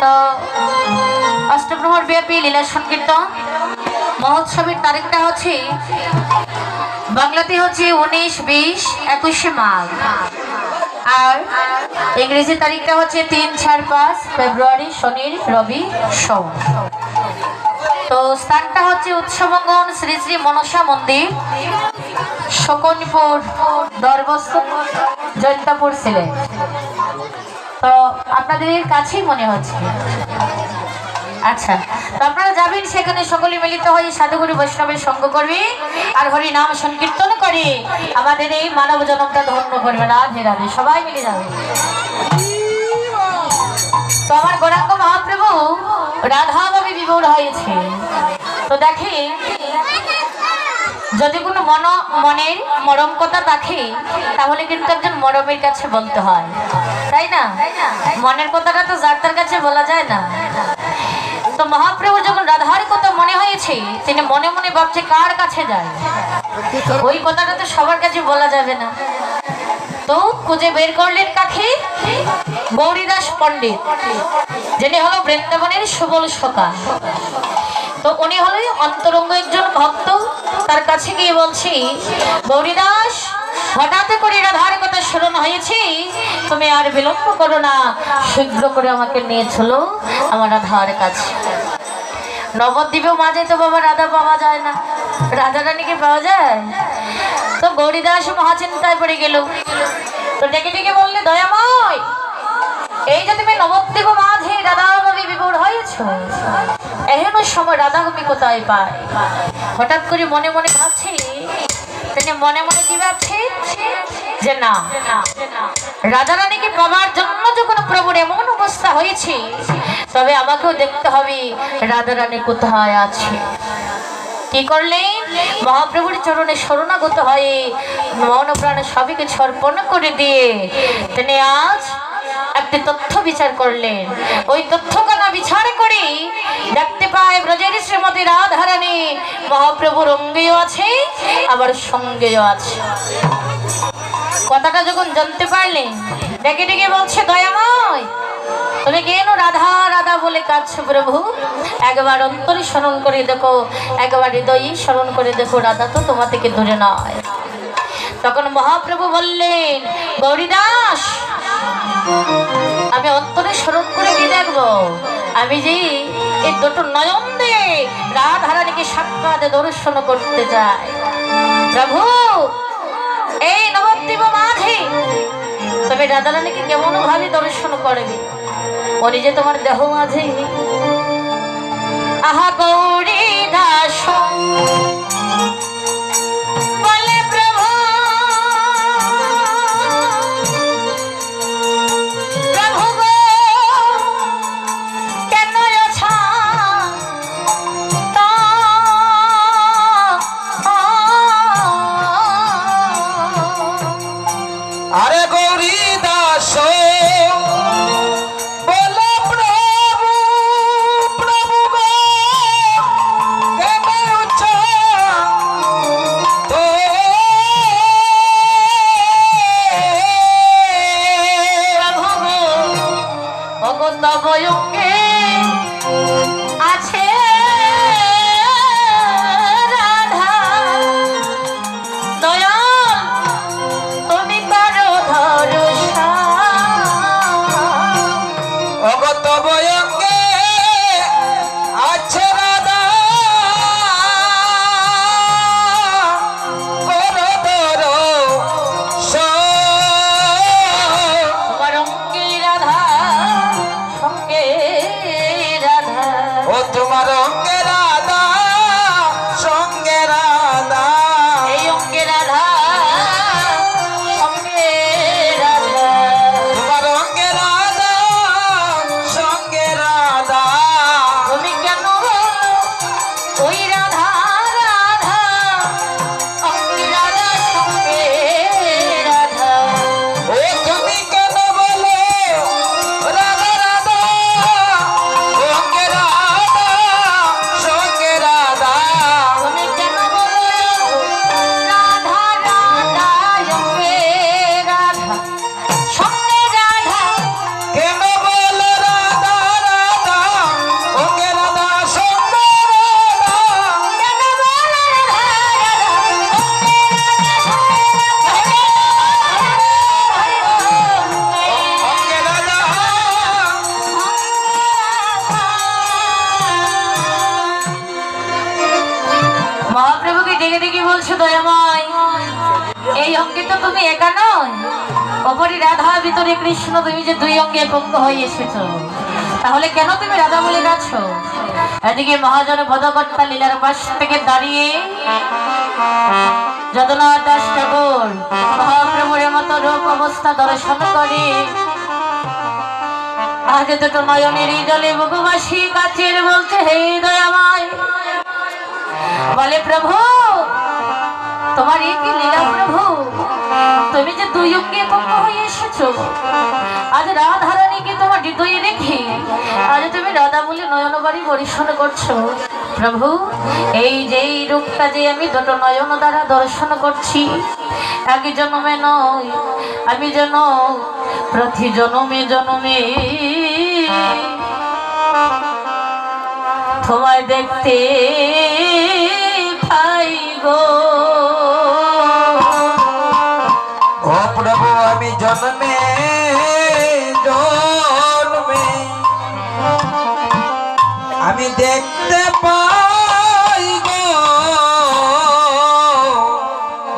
তো অষ্টপ্রহর ব্যাপী লীলা সংকীর্তন মহোৎসবের তারিখটা হচ্ছে বাংলাতে হচ্ছে 19, 20, 21 মাঘ আর ইংরেজি তারিখটা হচ্ছে 3, 4, 5 ফেব্রুয়ারি শনির রবি সোম তো স্থানটা হচ্ছে উৎসবঙ্গন শ্রী শ্রী মনসা মন্দির শকুনপুর দরবস্ত জৈন্তাপুর সিলেট তো আপনাদের কাছেই মনে হচ্ছে। আচ্ছা, তো আপনারা যাবেন সেখানে, সকলে মিলিত হয়ে সাধুগুরু বৈষ্ণবের সঙ্গ করবে আর হরি নাম সংকীর্তন করে আমাদের এই মানব জনমটা ধন্য করবে। রাধে রাধে, সবাই মিলে যাবে। তো আমার গৌরাঙ্গ মহাপ্রভু রাধাভাবে বিভোর হয়েছে। তো দেখে যদি কোনো মনের মরম কথা থাকে তাহলে কিন্তু একজন মরমের কাছে বলতে হয়, তাই না? মনের কথাটা তো যার তার কাছে বলা যায় না। তো মহাপ্রভু যখন রাধার কথা মনে হয়েছে, তিনি মনে মনে ভাবছে কার কাছে যায়, ওই কথাটা তো সবার কাছে বলা যাবে না। তো খুঁজে বের করলেন কাকে? গৌরীদাস পণ্ডিত, যিনি হলো বৃন্দাবনের সুবল সখা। তো উনি হলো অন্তরঙ্গ একজন ভক্ত। তার কাছে গিয়ে বলছি, গৌরীদাস, হঠাৎ করে রাধার কথা স্মরণ হয়েছে, তুমি আর বিলম্ব করো না, শীঘ্র করে আমাকে নিয়ে চলো আমার রাধার কাছে। নবদ্বীপেও মাঝে তো বাবা রাধা পাওয়া যায় না, রাধা রানীকে পাওয়া যায়? তো গৌরীদাস মহাচিন্তায় পড়ে গেল। তো ডেকে ডেকে বললে, দয়াময়, এই যে তুমি নবদ্বীপ মাঝে রাধাভাবে বিভোর হয়েছ, এহেন সময় রাধা তুমি কোথায় পায়? হঠাৎ করে মনে মনে ভাবছি, তিনি মনে মনে কি ভাবছি যে না, রাধা রানীকে পাওয়ার জন্য যখন প্রভুর এমন অবস্থা হয়েছে, তবে আমাকেও দেখতে হবে রাধা রানী কোথায় আছে। কি করলেন? মহাপ্রভুর চরণে শরণাগত হয়ে মন প্রাণ সবকে সমর্পণ করে দিয়ে তিনি আজ একটি তথ্য বিচার করলেন। ওই তথ্যখানা বিচার করে দেখতে পায় ব্রজের শ্রীমতী রাধারানী মহাপ্রভুর অঙ্গেও আছে, আবার সঙ্গেও আছে। কথাটা যখন জানতে পারলেন, ডেকে ডেকে বলছে, দয়াময়, তুমি কেন রাধা রাধা বলে কাঁদছো প্রভু? একবার অন্তরে স্মরণ করে দেখো, একবার হৃদয়ে স্মরণ করে দেখো, রাধা তো তোমার থেকে দূরে নয়। তখন মহাপ্রভু বললেন, গৌরীদাস, আমি অন্তরে স্মরণ করে কি দেখবো? আমি যে এই দুটো নয়ন দিয়ে রাধারানীকে সাক্ষাৎ দর্শন করতে চাই। প্রভু, এই নবদ্বীপ মাঝে তবে রাধারানীকে কেমন ভাবে দর্শন করবে? উনি যে তোমার দেহ মাঝে। আহা গৌরী দাস বলে, প্রভু প্রভু গো, কেন আছা তা আরে গৌরী দাস আছে রাধা, দয়াল তুমি করো ধরসা। অগত বয়ঙ্গে আছে রাধা, করো দর্শন। তোমার অঙ্গে রাধা, সঙ্গে রাধা। ও তোমার অঙ্গে রাধা, সঙ্গে রাধা। এই অঙ্গে রাধা, সঙ্গে রাধা। তোমার অঙ্গে রাধা, সঙ্গে রাধা। তুমি কেন ওই রাধা রাধা, অঙ্গে রাধা, সঙ্গে রাধা? ও তুমি কেন বলে রাধা রাধা, অঙ্গে রাধা, সঙ্গে রাধা। তুমি কেন বলো রাধা রাধা, অঙ্গে রাধা, সঙ্গে রাধা? কেন বলে রাধা রাধা, অঙ্গে রাধা, সঙ্গে রাধা। কেন বলো রাধা রাধা, অঙ্গে রাধা। মহাপ্রভুকে ডেকে ডেকে বলছো, দয়াময়, এই অঙ্গে তো তুমি একা নয়, অপরি রাধা ভিতরে কৃষ্ণ, তুমি যে দুই অঙ্গে একক হয়ে এসেছ, তাহলে কেন তুমি রাধা বলে গেছো? এদিকে মহাজন পদকর্তা লীলার পাশ থেকে দাঁড়িয়ে যদুনাথ দাস ঠাকুর মহাপ্রভুর মতো রূপ অবস্থা দর্শন করে আজ দুটো নয়নের জলে বুকুবাসী কাছের বলছে, হে দয়াময়, বলে প্রভু তোমার এই কি লীলা প্রভু, তুমি যে দুই অঙ্গে একক হয়ে এসেছো, আজ রাধারানীকে তোমার হৃদয়ে রেখে আজ তুমি রাধা বলে নয়নবাড়ি পরিশোধ করছো। প্রভু এই যে এই রূপটা যে আমি দুটো নয়ন দ্বারা দর্শন করছি, এক জন্মে নয়, আমি যেন প্রতি জন্মে জন্মে তোমায় দেখতে পাই গো। ও প্রভু আমি জন্মে জন্মে আমি দেখতে পাই গো,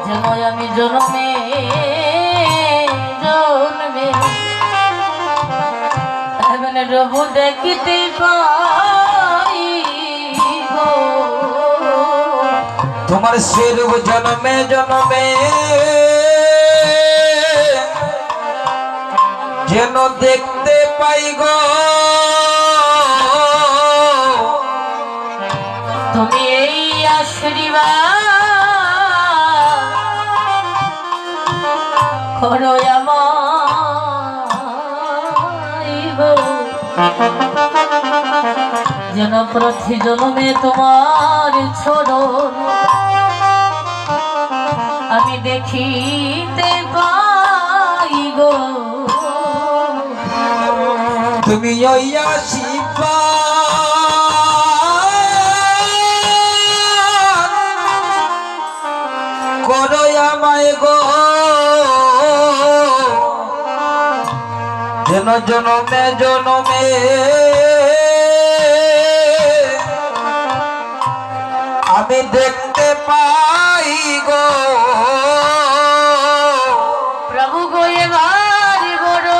যেন আমি জন্মে জন্মে এমন রূপ দেখিতে পাই গো। তোমার সেরূপ জন্মে জন্মে যেন দেখতে পাই গো। তুমি এই আশীর্বাদ করো আমায় গো, যেন প্রতি জন্মে তোমার চরণ আমি দেখিতে পাই গো। তুমি ওই আশীর্বাদ করো আমায় গো, যেন জনমে জনমে আমি দেখতে পাই গো। প্রভু গো এবার বড়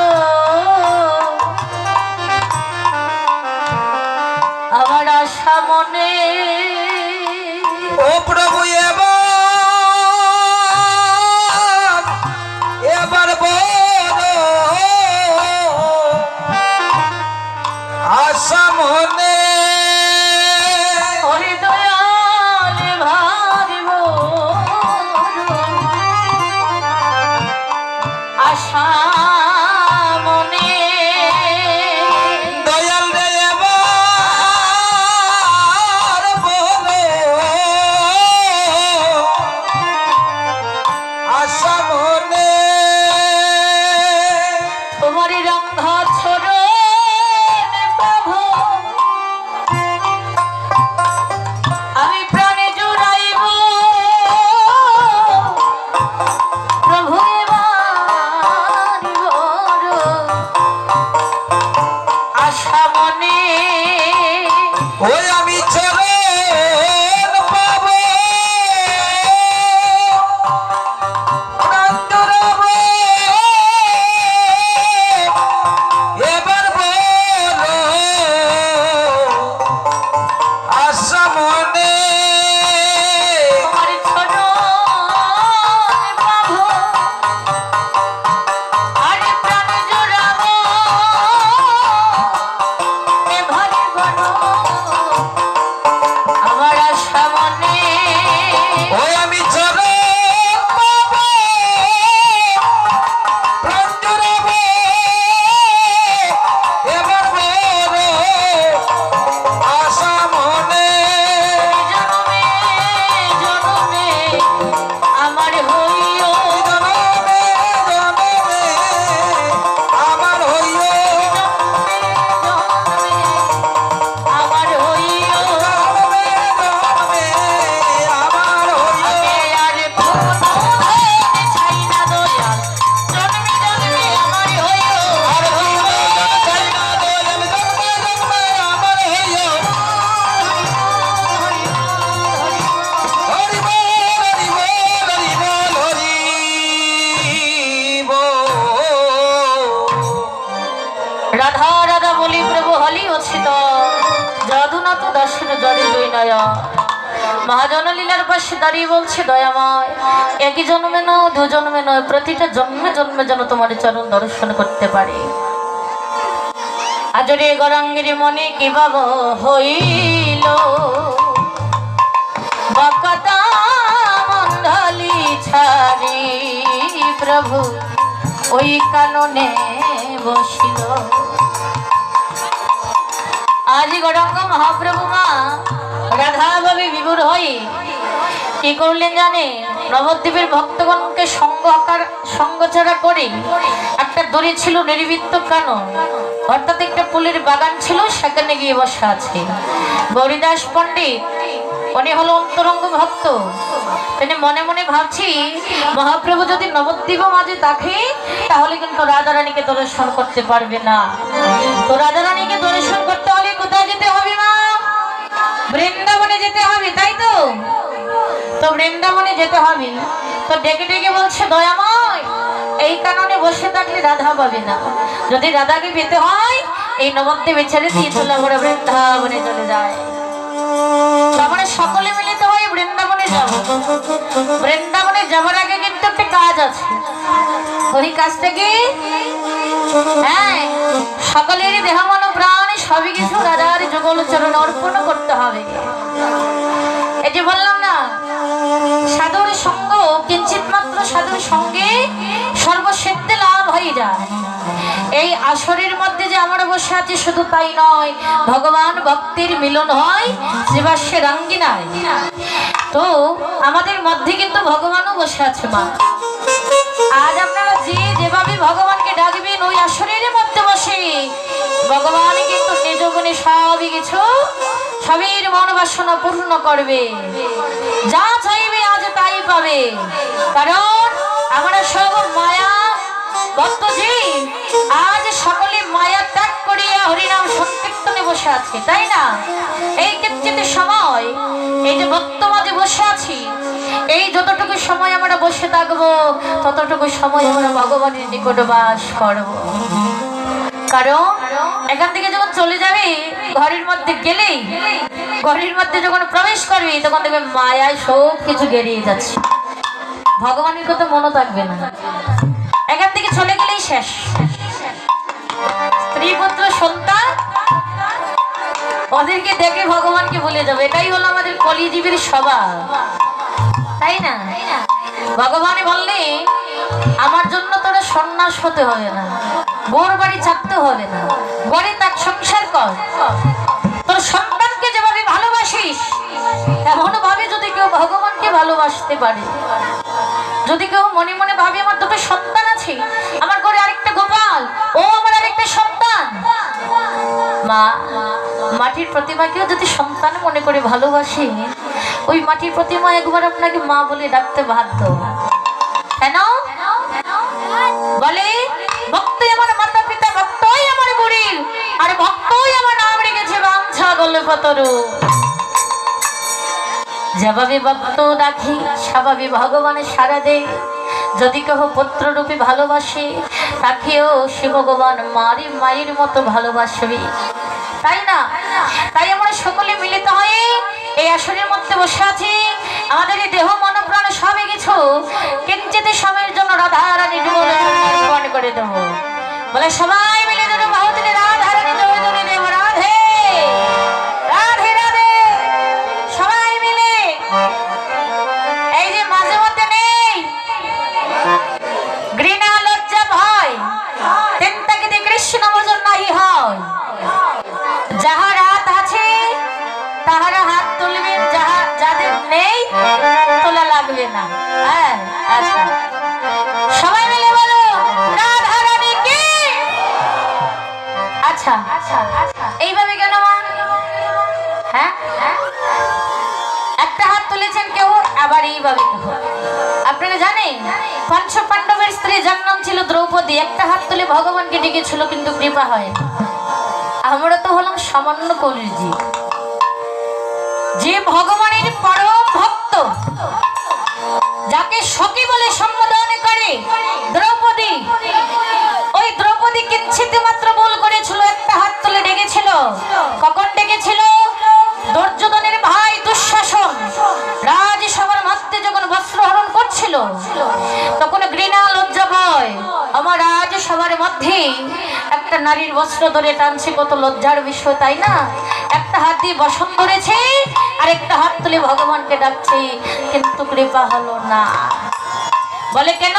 আমার আশা মনে, ও প্রভু এবার বড় আশা মনে, হরি দয়াল ভারি বড় আশা মনে। দয়াল রে এবার বড় আশা মনে, তোমার রঙ্গা ছোড়ো প্রভু আমি প্রাণে জুড়াইব। প্রভু এবার বড় আশা মনে, ওই আমি চরণ পাবো প্রাণ জুড়াবো, এবার বলো আশা মনে, তোমার ছোট প্রভু আরে প্রাণ জোড়াবো এভাবে বড় দাসের জড়ে দুই নয়া মহাজন লীলার পাশে দাঁড়িয়ে বলছে দয়াময় একই জন্মে নয় দু জন্মে নয় প্রতিটা জন্মে জন্মে যেন তোমার চরণ দর্শন করতে পারি। আজরে গরাঙ্গের মনে কি ভাব হইল বকতা মন্ডলী ছাড়ি প্রভু ওই কাননে বসিল। আজ গৌরাঙ্গ মহাপ্রভু মা রাধা ভাবে বিভোর হয়ে কি করলেন জানে, নবদ্বীপের ভক্তগণকে সঙ্গছাড়া করে একটা দড়ি ছিল নির্বৃত্ত কানন, অর্থাৎ একটা ফুলের বাগান ছিল, সেখানে গিয়ে বসা আছে গৌরীদাস পণ্ডিত। উনি হলো অন্তরঙ্গ ভক্ত। তিনি মনে মনে ভাবছি মহাপ্রভু যদি নবদ্বীপ মাঝে থাকে তাহলে কিন্তু রাধারানীকে দর্শন করতে পারবে না। তো রাধারানীকে দর্শন করতে হলে কোথায় যেতে হবে মা? বৃন্দাবনে যেতে হবে, তাই তো? তো বৃন্দাবনে যেতে হবে। তো ডেকে ডেকে বলছে দয়াময় এই কারণে বসে থাকলে রাধা পাবে না, যদি রাধাকে পেতে হয় এই নবদ্বীপে ছেড়ে দিয়ে চলে আমরা বৃন্দাবনে চলে যায়। আমরা সকলে মিলিত হয়ে বৃন্দাবনে যাব। বৃন্দাবনে যাবার আগে কিন্তু একটা কাজ আছে, ওই কাজটা কি? হ্যাঁ, সকলেরই দেহ মন প্রাণ সবই কিছু রাধার যুগল চরণ অর্পণ করতে হবে। এই যে বললাম না, সাধুর সঙ্গ কিঞ্চিত মাত্র সাধুর সঙ্গে সর্বসিদ্ধি লাভ হয়ে যায়। এই আসরের মধ্যে যে আমরা বসে আছি শুধু তাই নয়, ভগবান ভক্তির মিলন হয় জীবাশ্বের রাঙ্গিনায়। তো আমাদের মধ্যে কিন্তু ভগবানও বসে আছে মা। আজ আপনারা যেভাবে ভগবানকে ডাকবেন ওই আসরের মধ্যে বসে ভগবান কিন্তু নিজ গুণে সবই কিছু সবের মন বাসনা পূর্ণ করবে, যা চাইবে আজ তাই পাবে। কারণ আমরা সব মায়া ভক্তজি আজ সকলে মায়া ত্যাগ করিয়া হরিনাম সংকীর্তনে বসে আছে, তাই না? এই ক্ষেত্রে সময় এই যে ভক্ত মাঝে বসে আছি, এই যতটুকু সময় আমরা বসে থাকবো ততটুকু সময় আমরা ভগবানের নিকট বাস করব। কারণ এখান থেকে যখন চলে যাবে ঘরের মধ্যে গেলেই, ঘরের মধ্যে যখন প্রবেশ করবি তখন দেখবে মায়ায় সব কিছু গেরিয়ে যাচ্ছে, ভগবানের কথা মনে থাকবে না। এখান থেকে চলে গেলেই শেষ। স্ত্রী পুত্র সন্তান ওদেরকে দেখে ভগবানকে ভুলে যাবে, এটাই হলো আমাদের কলিজীবীর স্বভাব, তাই না? ভগবান বললে আমার জন্য তোরা সন্ন্যাস হতে হবে না, বোর বাড়ি ছাড়তে হবে না, গড়ে তার সংসার কর। তোর সন্তানকে যেভাবে ভালোবাসিস এমন ভাবে যদি কেউ ভগবানকে ভালোবাসতে পারে, যদি কেউ মনে মনে ভাবে আমার দুটো সন্তান আছে, আমার ঘরে আরেকটা গোপাল, ও আমার আরেকটা সন্তান। মা মাটির প্রতিমাকেও যদি সন্তান মনে করে ভালোবাসে, ওই মাটির প্রতিমা একবার আপনাকে মা বলে ডাকতে বাধ্য। কেন বলে? ভক্তই আমার মাতা পিতা, ভক্তই আমার গুরু, আর ভক্তই আমার নাম রেখেছে বাঞ্ছা গলে পতরু। যেভাবে ভক্ত ডাকি স্বাভাবিক ভগবানের সারা দেয়। যদি কেহ পুত্ররূপে ভালোবাসে তাকেও সে ভগবান মায়ের মতো ভালোবাসবে, তাই না? তাই আমরা সকলে মিলিত হয়ে এই আসরের মধ্যে বসে আছি। আমাদের এই দেহ মন প্রাণ সবই কিছু কিঞ্চিত সময়ের জন্য রাধারানী জীবন করে দেব। বলে সবাই মিলে যেন বাহুতিলে রাধারানী জয়ধ্বনি দেব। রাধে রাধে রাধে। সবাই মিলে এই যে মাঝে মধ্যে নেই ঘৃণা লজ্জা ভয় তিনটাকে দিয়ে কৃষ্ণ ভজন নাই হয়। যাহার হাত আছে তাহারা হাত তুলবেন, যাদের নেই তোলা লাগবে না। হ্যাঁ, আচ্ছা সবাই মিলে বলো রাধা রানী কি। আচ্ছা এইভাবে কেন মা? হ্যাঁ, একটা হাত তুলেছেন কেউ, আবার এইভাবে কেউ। আপনারা জানেন পঞ্চ পাণ্ডবের স্ত্রী যার নাম ছিল দ্রৌপদী, একটা হাত তুলে ভগবানকে ডেকেছিল কিন্তু কৃপা হয়। আমরা তো হলাম সামান্য কলিজী, যে ভগবানের পরম ভক্ত, যাকে সখী বলে সম্বোধন করে দ্রৌপদী, ওই দ্রৌপদী কিঞ্চিত মাত্র ভুল করেছিল, একটা হাত তুলে ডেকেছিল। কখন ডেকেছিল? নারীর বস্ত্র ধরে টানছে, কত লজ্জার বিষয় তাই না? একটা হাত দিয়ে বসন ধরেছে আর একটা হাত তুলে ভগবানকে ডাকছে, কিন্তু কৃপা হলো না। বলে কেন?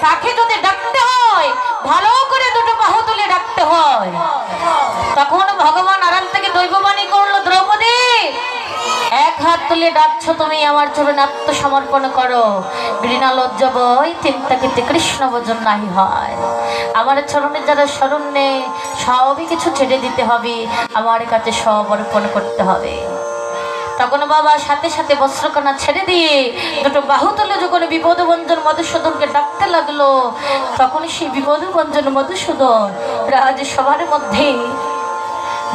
তাকে যদি ডাকতে হয় ভালো করে দুটো বাহু তুলে ডাকতে হয়। তখন ভগবান আরাম থেকে দৈববাণী করলো, দ্রৌপদী এক হাত তুলে ডাকছো তুমি, আমার চরণে আত্মসমর্পণ করো। ঘৃণা লজ্জা বই চিন্তাকে কৃষ্ণ ভজন নাই হয়। আমার চরণে যারা শরণ নেই সবই কিছু ছেড়ে দিতে হবে, আমার কাছে সব অর্পণ করতে হবে। তখন বাবা সাথে সাথে বস্ত্রকণা ছেড়ে দিয়ে দুটো বাহু তুলে যখন বিপদভঞ্জন মধুসূদনকে ডাকতে লাগলো, তখন সেই বিপদভঞ্জন মধুসূদন রাজসভার মধ্যে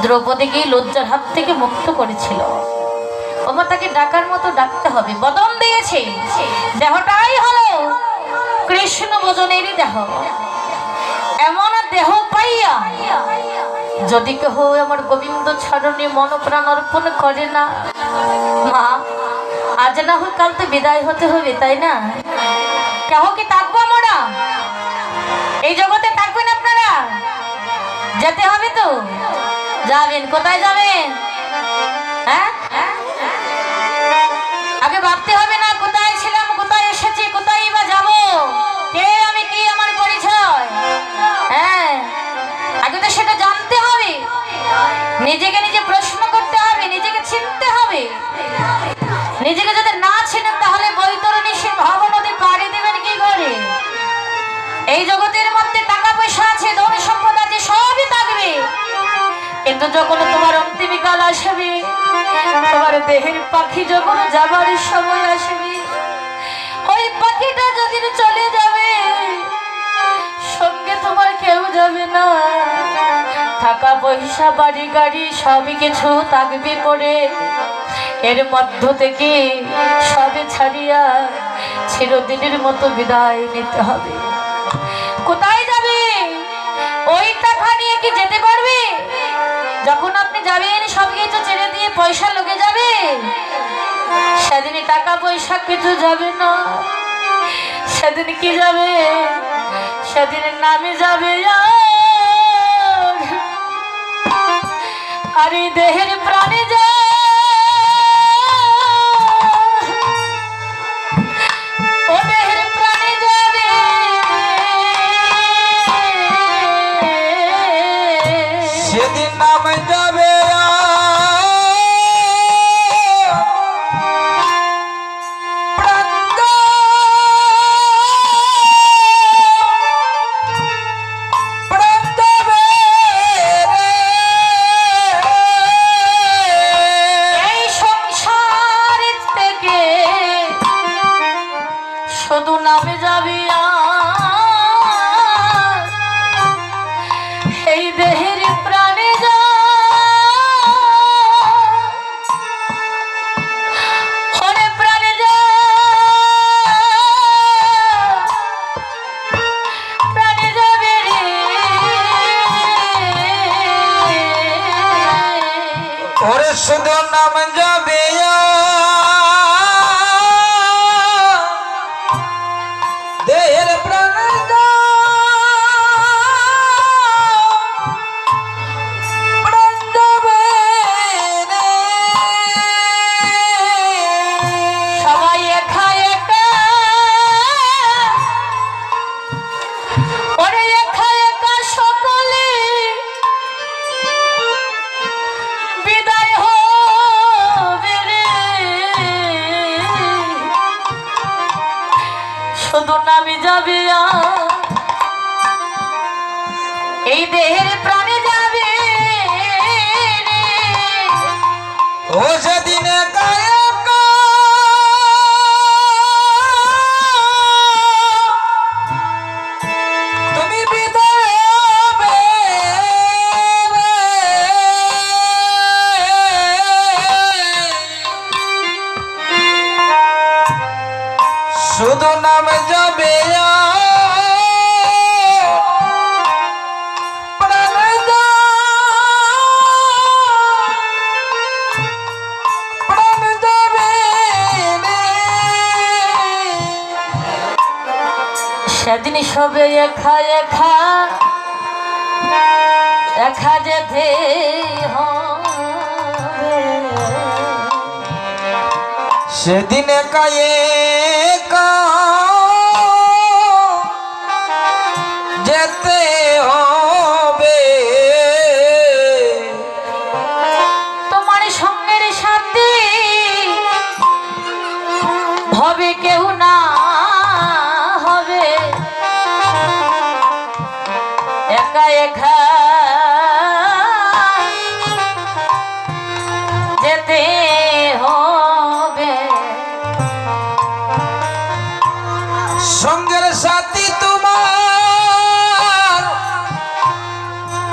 দ্রৌপদীকে লজ্জার হাত থেকে মুক্ত করেছিল। ওমা তাকে ডাকার মতো ডাকতে হবে। বদন দিয়েছে, দেহটাই হলো কৃষ্ণ ভজনেরই দেহ। এমন দেহ পাইয়া যদি কেহ আমার গোবিন্দ চরণে মন প্রাণ অর্পণ করে না, মা আজ না হোক কাল তো বিদায় হতে হবে তাই না? কেহ কি থাকবো আমরা এই জগতে? থাকবেন আপনারা? যেতে হবে তো। যাবেন কোথায় যাবেন? হ্যাঁ, আগে ভাবতে হবে না কোথায় ছিলাম, কোথায় এসেছি, কোথায় বা যাবো, কে আমি, কি আমার পরিচয়। হ্যাঁ, আগে তো সেটা জানতে হবে, নিজেকে নিজে প্রশ্ন করতে হবে, নিজেকে চিনতে হবে। নিজেকে যদি না চিনেন তাহলে বৈতরণী সে ভাব নদী পাড়ি দেবেন কি করে? এই জগতের মধ্যে টাকা পয়সা আছে, ধন সম্পদ আছে, সবই থাকবে, কিন্তু যখন তোমার অন্তিম কাল আসবে, তোমার দেহের পাখি যখন যাবার সময় আসবে, ওই পাখিটা যদি চলে যাবে সঙ্গে তোমার কেউ যাবে না। টাকা পয়সা বাড়ি গাড়ি সবই কিছু থাকবে পড়ে, এর মধ্য থেকে সবে ছাড়িয়া চিরদিনের মতো বিদায় নিতে হবে। কোথায় যাবে? ওই টাকা নিয়ে কি যেতে পারবে? যখন আপনি যাবেন সব কিছু ছেড়ে দিয়ে পয়সা লোকে যাবে, সেদিন টাকা পয়সা কিছু যাবে না। সেদিন কি যাবে? সেদিন নামে যাবে আর এই দেহের প্রাণে যা সেদিন নাম যাবে এই সংসার থেকে শুধু নামে যাবি এই দেহের প্রাণে যা হরে প্রাণে যা প্রাণে যাবে রে। ওরে শুধু নাম যাবে দেহের প্রাণ সবাই একা একা, ওরে একা একা সকলে বিদায় হবে রে। শুধু নামে যাবে এই দেহের প্রাণে যাবে রে। ও সেদিন তুমি বিদায় হবে শুধু নাম যাবে সেদিন সবে একা একা একা যেতে হবে সেদিন একা একা যেতে হবে তোমার সঙ্গের সাথে ভবে কেউ না হবে একা একা যেতে হবে সঙ্গের সাথী তোমার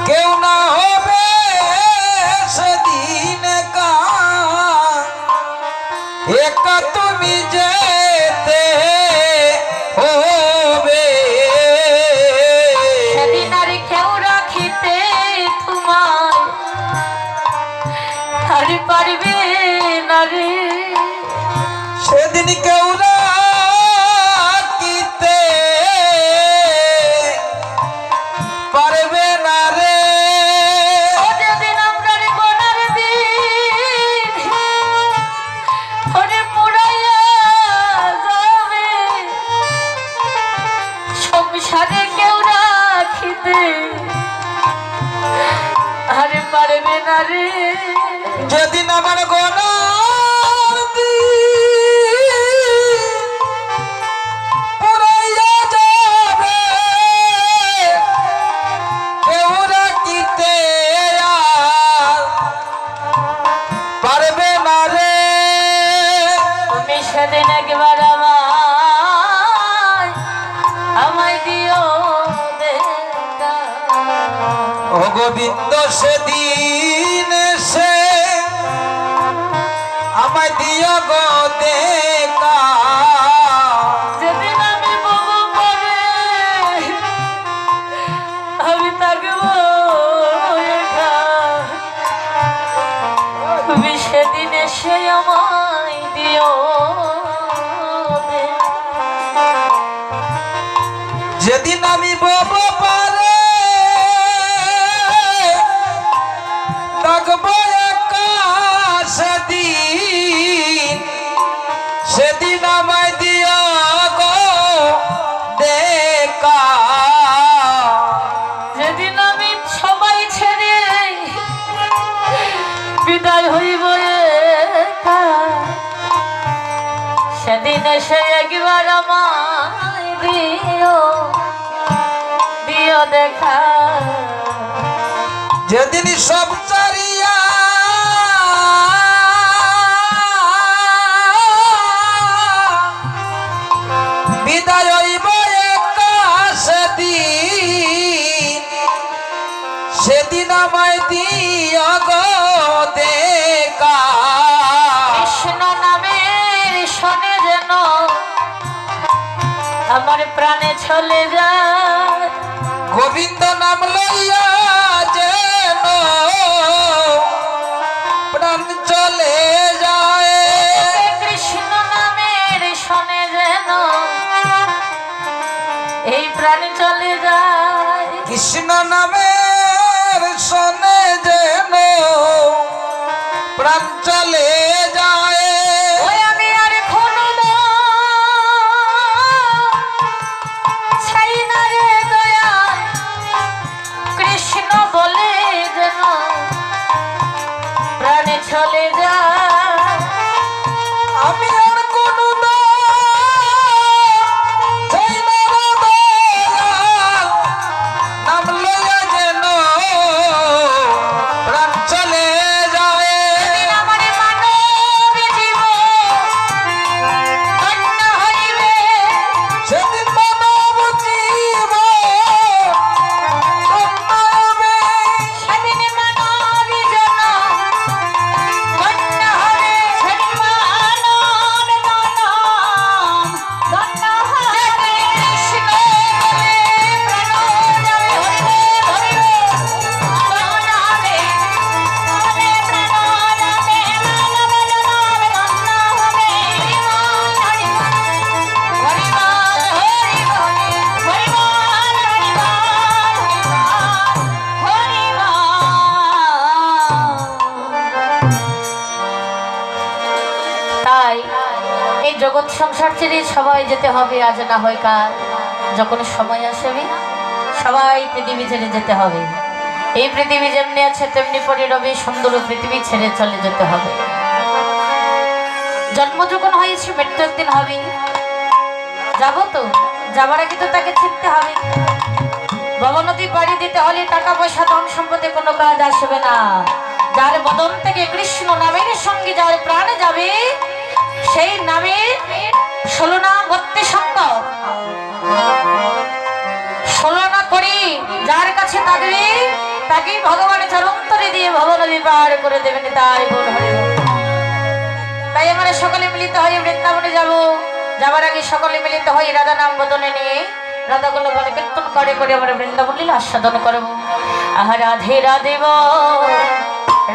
কেউ না হবে সেদিন একা একা তুমি যেতে হবে সেদিন আর কেউ রাখিতে তোমার আর পারবে না রে সেদিন কেউ রাখিতে পারবে না রে ও যেদিন আমরা রে গোনার দিন ওরে পুরাইয়া যাবে সংসারে কেউ রাখিতে আর পারবে না রে যেদিন আমার গোনার দিন পুরাইয়া যাবে কেউ রাখিতে আর পারবে না রে তুমি সেদিন একবার আমায় দিও দেখা ও গোবিন্দ সেদিন এসে আমায় দিও গো দেখা যেদিন আমি বলবো পরে আমি থাকবো একা তুমি সেদিন এসে আমায় দিও যেদিন আমি বব পারে থাকবো একা সেদিন সেদিন আমায় দিও গো দেখা যেদিন আমি সবাই ছেড়ে বিদায় হইব একা সেদিন এসে একবার আমায় দিও দিও দেখা যেদিন সব চারিয়া বিদায় হইব একা সেদিন সেদিন আমায় দিও গো দেখা কৃষ্ণ নামের শোনে যেন আমার প্রাণে চলে যায় গোবিন্দ নাম লইয়া যেন প্রাণ চলে যায় কৃষ্ণ নামের শোনে যেন এই প্রাণ চলে যায় কৃষ্ণ নামের শোনে যেন প্রাণ চলে যায় ওই আমি আর কোনো ছাই না রে দয়া কৃষ্ণ বলে যেন প্রাণে চলে যায় আমি আর কোনো চাই না রে দয়াল, নাম লইয়া যেন প্রাণ চলে যায় আমার মানব জীবন ধন্য হইবে সেদিন মানব জীবন ধন্য হবে। সেদিন মানব জন ধন্য হবে সেদিন মানব জগৎ সংসার ছেড়ে সবাই যেতে হবে, আজ না হয় কাল। যখন সময় আসবে সবাই পৃথিবী ছেড়ে যেতে হবে। এই পৃথিবী যেমনি আছে তেমনি পরে রবে, সুন্দর পৃথিবী ছেড়ে চলে যেতে হবে। জন্ম যখন হয়েছে মৃত্যু একদিন হবে, যাবো তো, যাবার আগে তো তাকে চিনতে হবে। ভবনদী পাড়ি দিতে হলে টাকা পয়সা ধন সম্পদে কোনো কাজ আসবে না। যার বদন থেকে কৃষ্ণ নামের সঙ্গে যার প্রাণ যাবে, সেই নামে 16 না 32 সংখ্যক 16 না করি যার কাছে থাকবে, তাকেই ভগবানের চরন্তরে দিয়ে ভবনদী পার করে দেবেন। তাই বল হরে। তাই আমরা সকলে মিলিত হয়ে বৃন্দাবনে যাব। যাবার আগে সকলে মিলিত হয়ে রাধা নাম বদনে নিয়ে রাধাগুলো বলে কীর্তন করে করে আমরা বৃন্দাবন লীলা আস্বাদন করবো। আহা রাধে রাধে বল,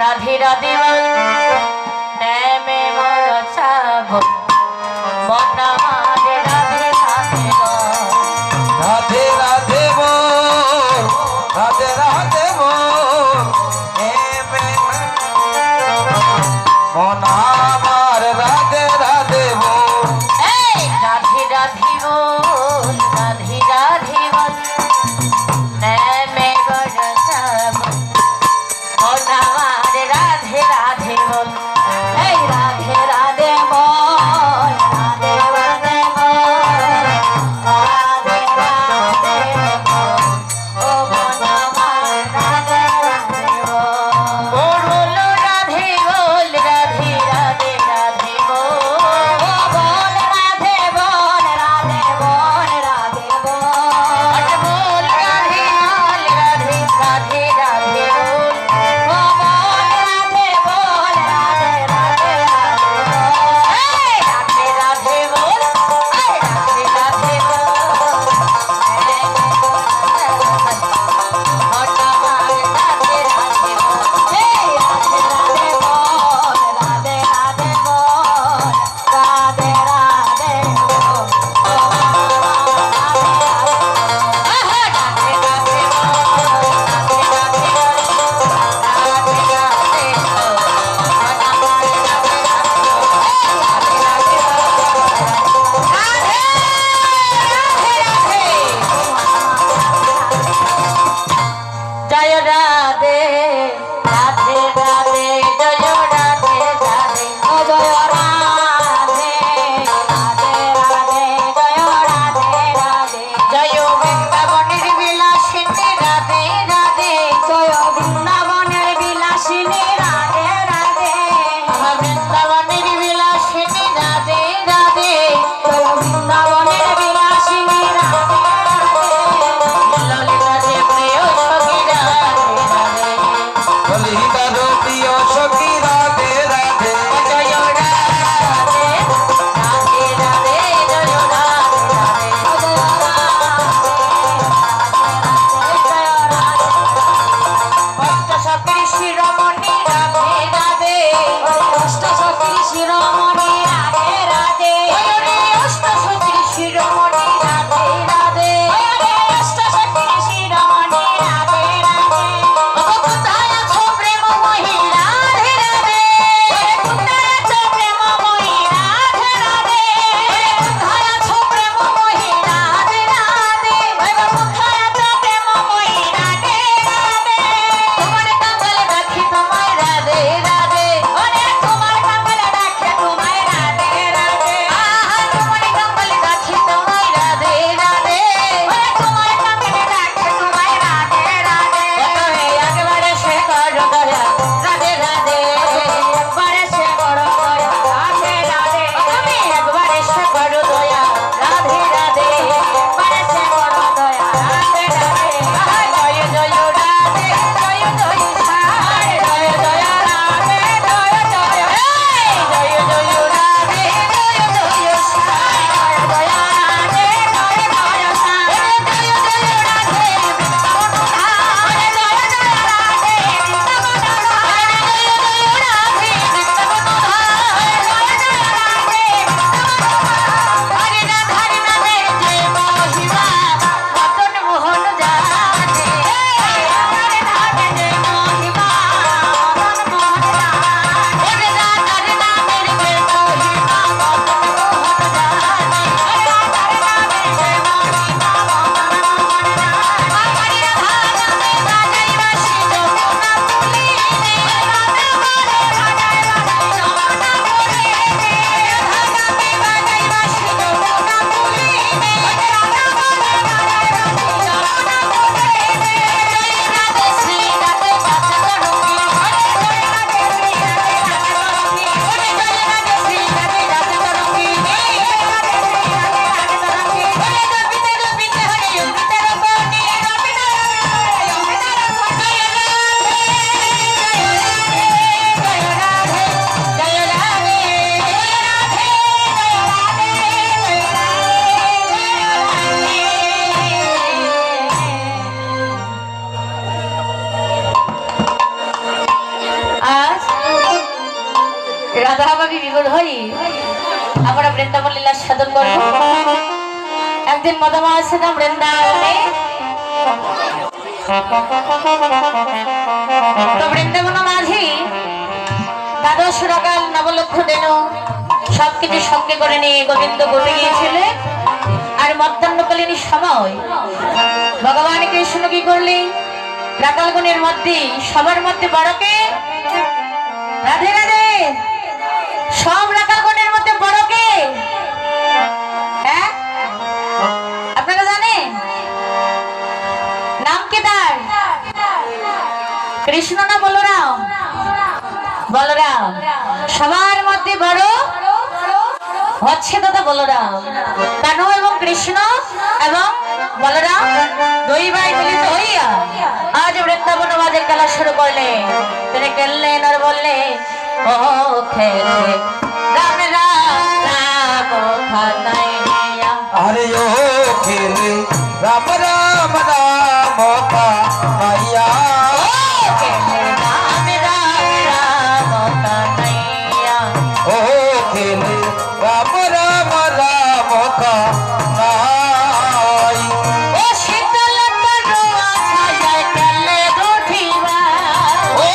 রাধে রাধে বল, নেমে মরচাব মন আমারে রাধে রাধে বল, রাধে রাধে বল, রাধে রাধে বল, মন আমার রাধে রাধে বল। এই রাধে রাধে বল, রাধে রাধে বল, নেমে মরচাব মন আমারে রাধে রাধে বল। এই রাধে রাধে বল, রাধে রাধে বল, রাধে রাধে বল, ও মন আমার রাধে রাধে বল। বল রাধে বল, রাধে রাধে রাধা বাবি বিবর হই আমরা বৃন্দাবন লীলা সাধন করব। একদিন মদমা আসছিলাম বৃন্দাবনে, তো বৃন্দাবন মাঝি দ্বাদশ রাগাল নবলক্ষ দেন সবকিছু সঙ্গে করে নিয়ে গোবিন্দ বলে গিয়েছিলেন। আর মধ্যাহ্নকালীন সময় ভগবান কৃষ্ণ কি করলেন, রাকালগণের মধ্যে সবার মধ্যে বড়কে রাধে রাধে, সব রাকালগণের মধ্যে বড়কে, হ্যাঁ আপনারা জানেন নাম কি তার? কৃষ্ণ না বলরাম? বলরাম। সবার মধ্যে বড় হচ্ছে দাদা বলরাম। কানু এবং কৃষ্ণ এবং বলরাম দুই ভাই মিলিত হইয়া আজ বৃন্দাবন মাঝে খেলা শুরু করলে। তিনি খেললেন আর বললেন, ও খেলে রাম রাম খানাইয়া, আরে ও খেলে রাম রাম রাম খানাইয়া, খেলে রাম রাম রাম খানাইয়া, ও খেলে রাম রাম রাম খানাই, ও শীতল তরুয়া ছায়ায় খেলে দুঠিবা, ও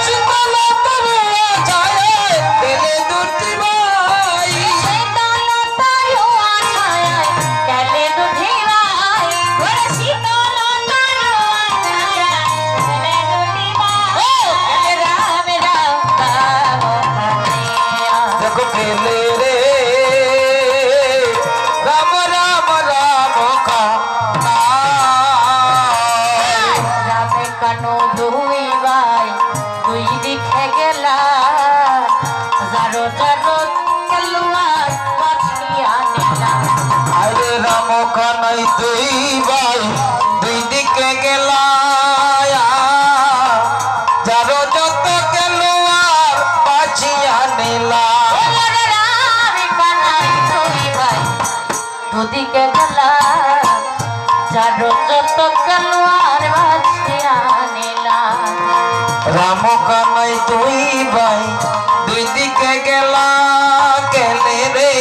শীতল তরুয়া ছায়ায় খেলে দুটি ভাই, শীতল তরুয়া ছায়ায় খেলে দুঠিবা, ও শীতল তরুয়া ছায়ায় খেলে দুঠিবা, ও খেলে রাম রাম রাম খানাইয়া। দেখো খেলে রে রাম রাম রাম খানাই, রামে কানু দুই ভাই দুই দিকে গেলা, যারো যারো তলোয়ার বাছিয়া নিলা, আরে রাম খানাই দুই ভাই দুই দিকে গেলা, যারো যত গেলুয়ার বাছিয়া নিলা, ওরে রামে কানাই দুই ভাই দুদিকে গেলা, যারো যত তলোয়ার বাছিয়া নিলা, রাম খানাই দুই ভাই দুই দিকে গেলা, গেলে রে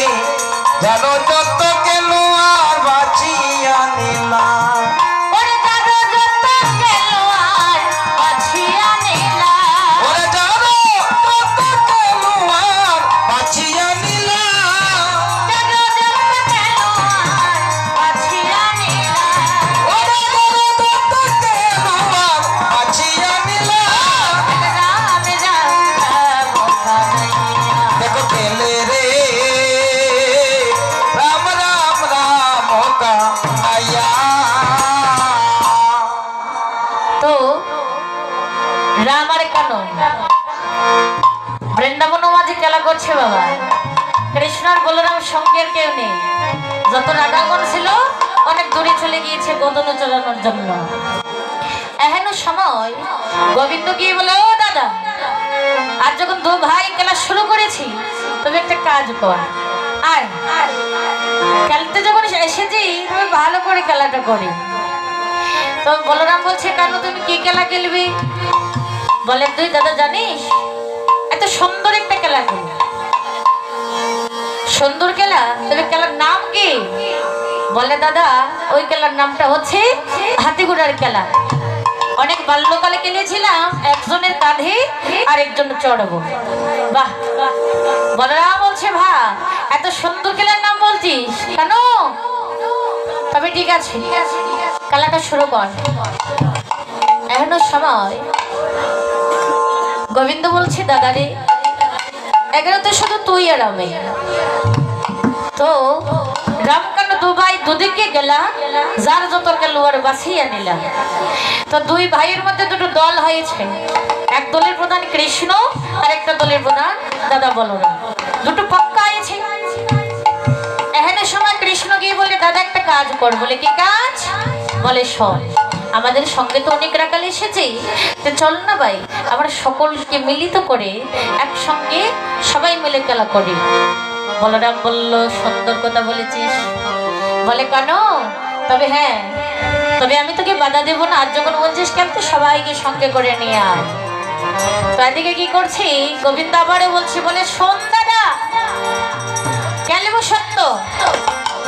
যারো যত গেলুয়ার বাছিয়া নিলা, ওরে যারো যত তলোয়ার বাছিয়া নিলা, ওরে যারো যত গেলুয়ার বাছিয়া নিলা, যারো যত তলোয়ার বাছিয়া নিলা, ওরে যারো যত গেলুয়ার বাছিয়া নিলা, রাম রাম খানাইয়া। দেখো খেলে রে রাম রাম রাম খানাইয়া, তো রাম আর কেন বৃন্দাবন মাঝে খেলা করছে বাবা। কৃষ্ণ আর বলরাম সঙ্গের কেউ নেই, যত রাগাগণ ছিল অনেক দূরে চলে গিয়েছে গোদন চলানোর জন্য। এহেন সময় গোবিন্দ গিয়ে বলে, ও দাদা, আর যখন দু ভাই খেলা শুরু করেছি তবে একটা কাজ কর, আয় খেলতে যখন এসেছি তুমি ভালো করে খেলাটা করি। তো বলরাম বলছে, কেন তুমি কি খেলা খেলবি? বলে, তুই দাদা জানিস এত সুন্দর একটা খেলা খেলি। সুন্দর খেলা, তবে খেলার নাম কি? বলে, দাদা ওই খেলার নামটা হচ্ছে হাতি ঘোড়ার খেলা। অনেক বাল্যকালে খেলেছিলাম, একজনের কাঁধে আর একজন চড়বো। বাহ! বলরাম বলছে, ভা এত সুন্দর খেলার নাম বলছিস কেন? তবে ঠিক আছে, খেলাটা শুরু কর। এখনো সময় গোবিন্দ বলছে, দাদা রে, এখানে তো শুধু তুই আর আমি। তো রামকান্ত দু ভাই দুদিকে গেলা, যার যত লোয়ার বাছিয়া নিলাম। তো দুই ভাইয়ের মধ্যে দুটো দল হয়েছে, এক দলের প্রধান কৃষ্ণ আর একটা দলের প্রধান দাদা বলরাম, দুটো পক্কা হয়েছে। এখানে সময় কৃষ্ণ গিয়ে বলে, দাদা একটা কাজ কর। বলে, কি কাজ? বলে, শোন, আমাদের সঙ্গে তো অনেক রাখাল এসেছে, তো চল না ভাই আমরা সকলকে মিলিত করে একসঙ্গে সবাই মিলে খেলা করি। বলরাম বলল, সুন্দর কথা বলেছিস। বলে, কেন? তবে হ্যাঁ, তবে আমি তোকে বাধা দেবো না, আর যখন বলছিস কেন তো সবাইকে সঙ্গে করে নিয়ে আয়। তো এদিকে কি করছি, গোবিন্দ আবারও বলছি, বলে শোন দাদা, কেন সত্য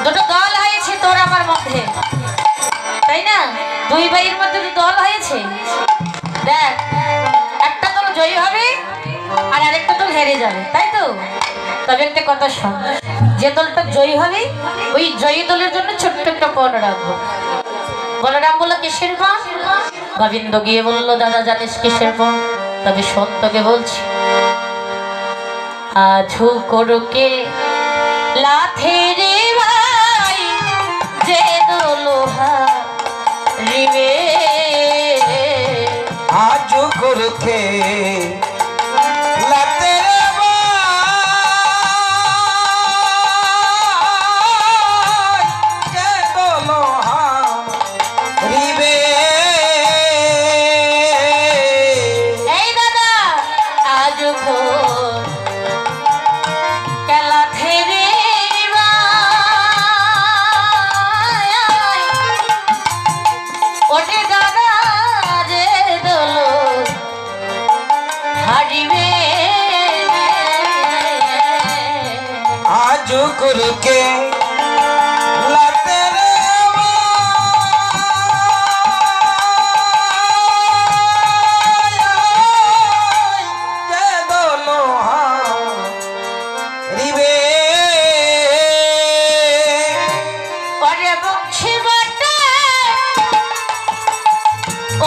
দুটো দল হয়েছে তোর আমার মধ্যে, তাই না? দুই ভাইয়ের মধ্যে দুটো দল হয়েছে। দেখ, একটা দল জয়ী হবে আর আরেকটা দল হেরে যাবে, তাই তো? তবে একটা কথা শোন, যে দলটা জয়ী হবে ওই জয়ী দলের জন্য ছোট্ট একটা পণ রাখবো। বলরাম বললো কিসের পণ? গোবিন্দ গিয়ে বললো, দাদা জানিস কিসের পণ? তবে শোন, তোকে বলছি, আজু করকে লাথে রে ভাই, যে দোলোহা রিবে, আজু করকে লাতে রে ভাই, যে দোলোহা রিবে। এই দাদা, আজু কেলা থেরে ওটে দাদা, যে দোলো হারিবে, আজু করকে লাতে রে ভাই, যে দোলোহা রিবে। ওরে বংশী বটে,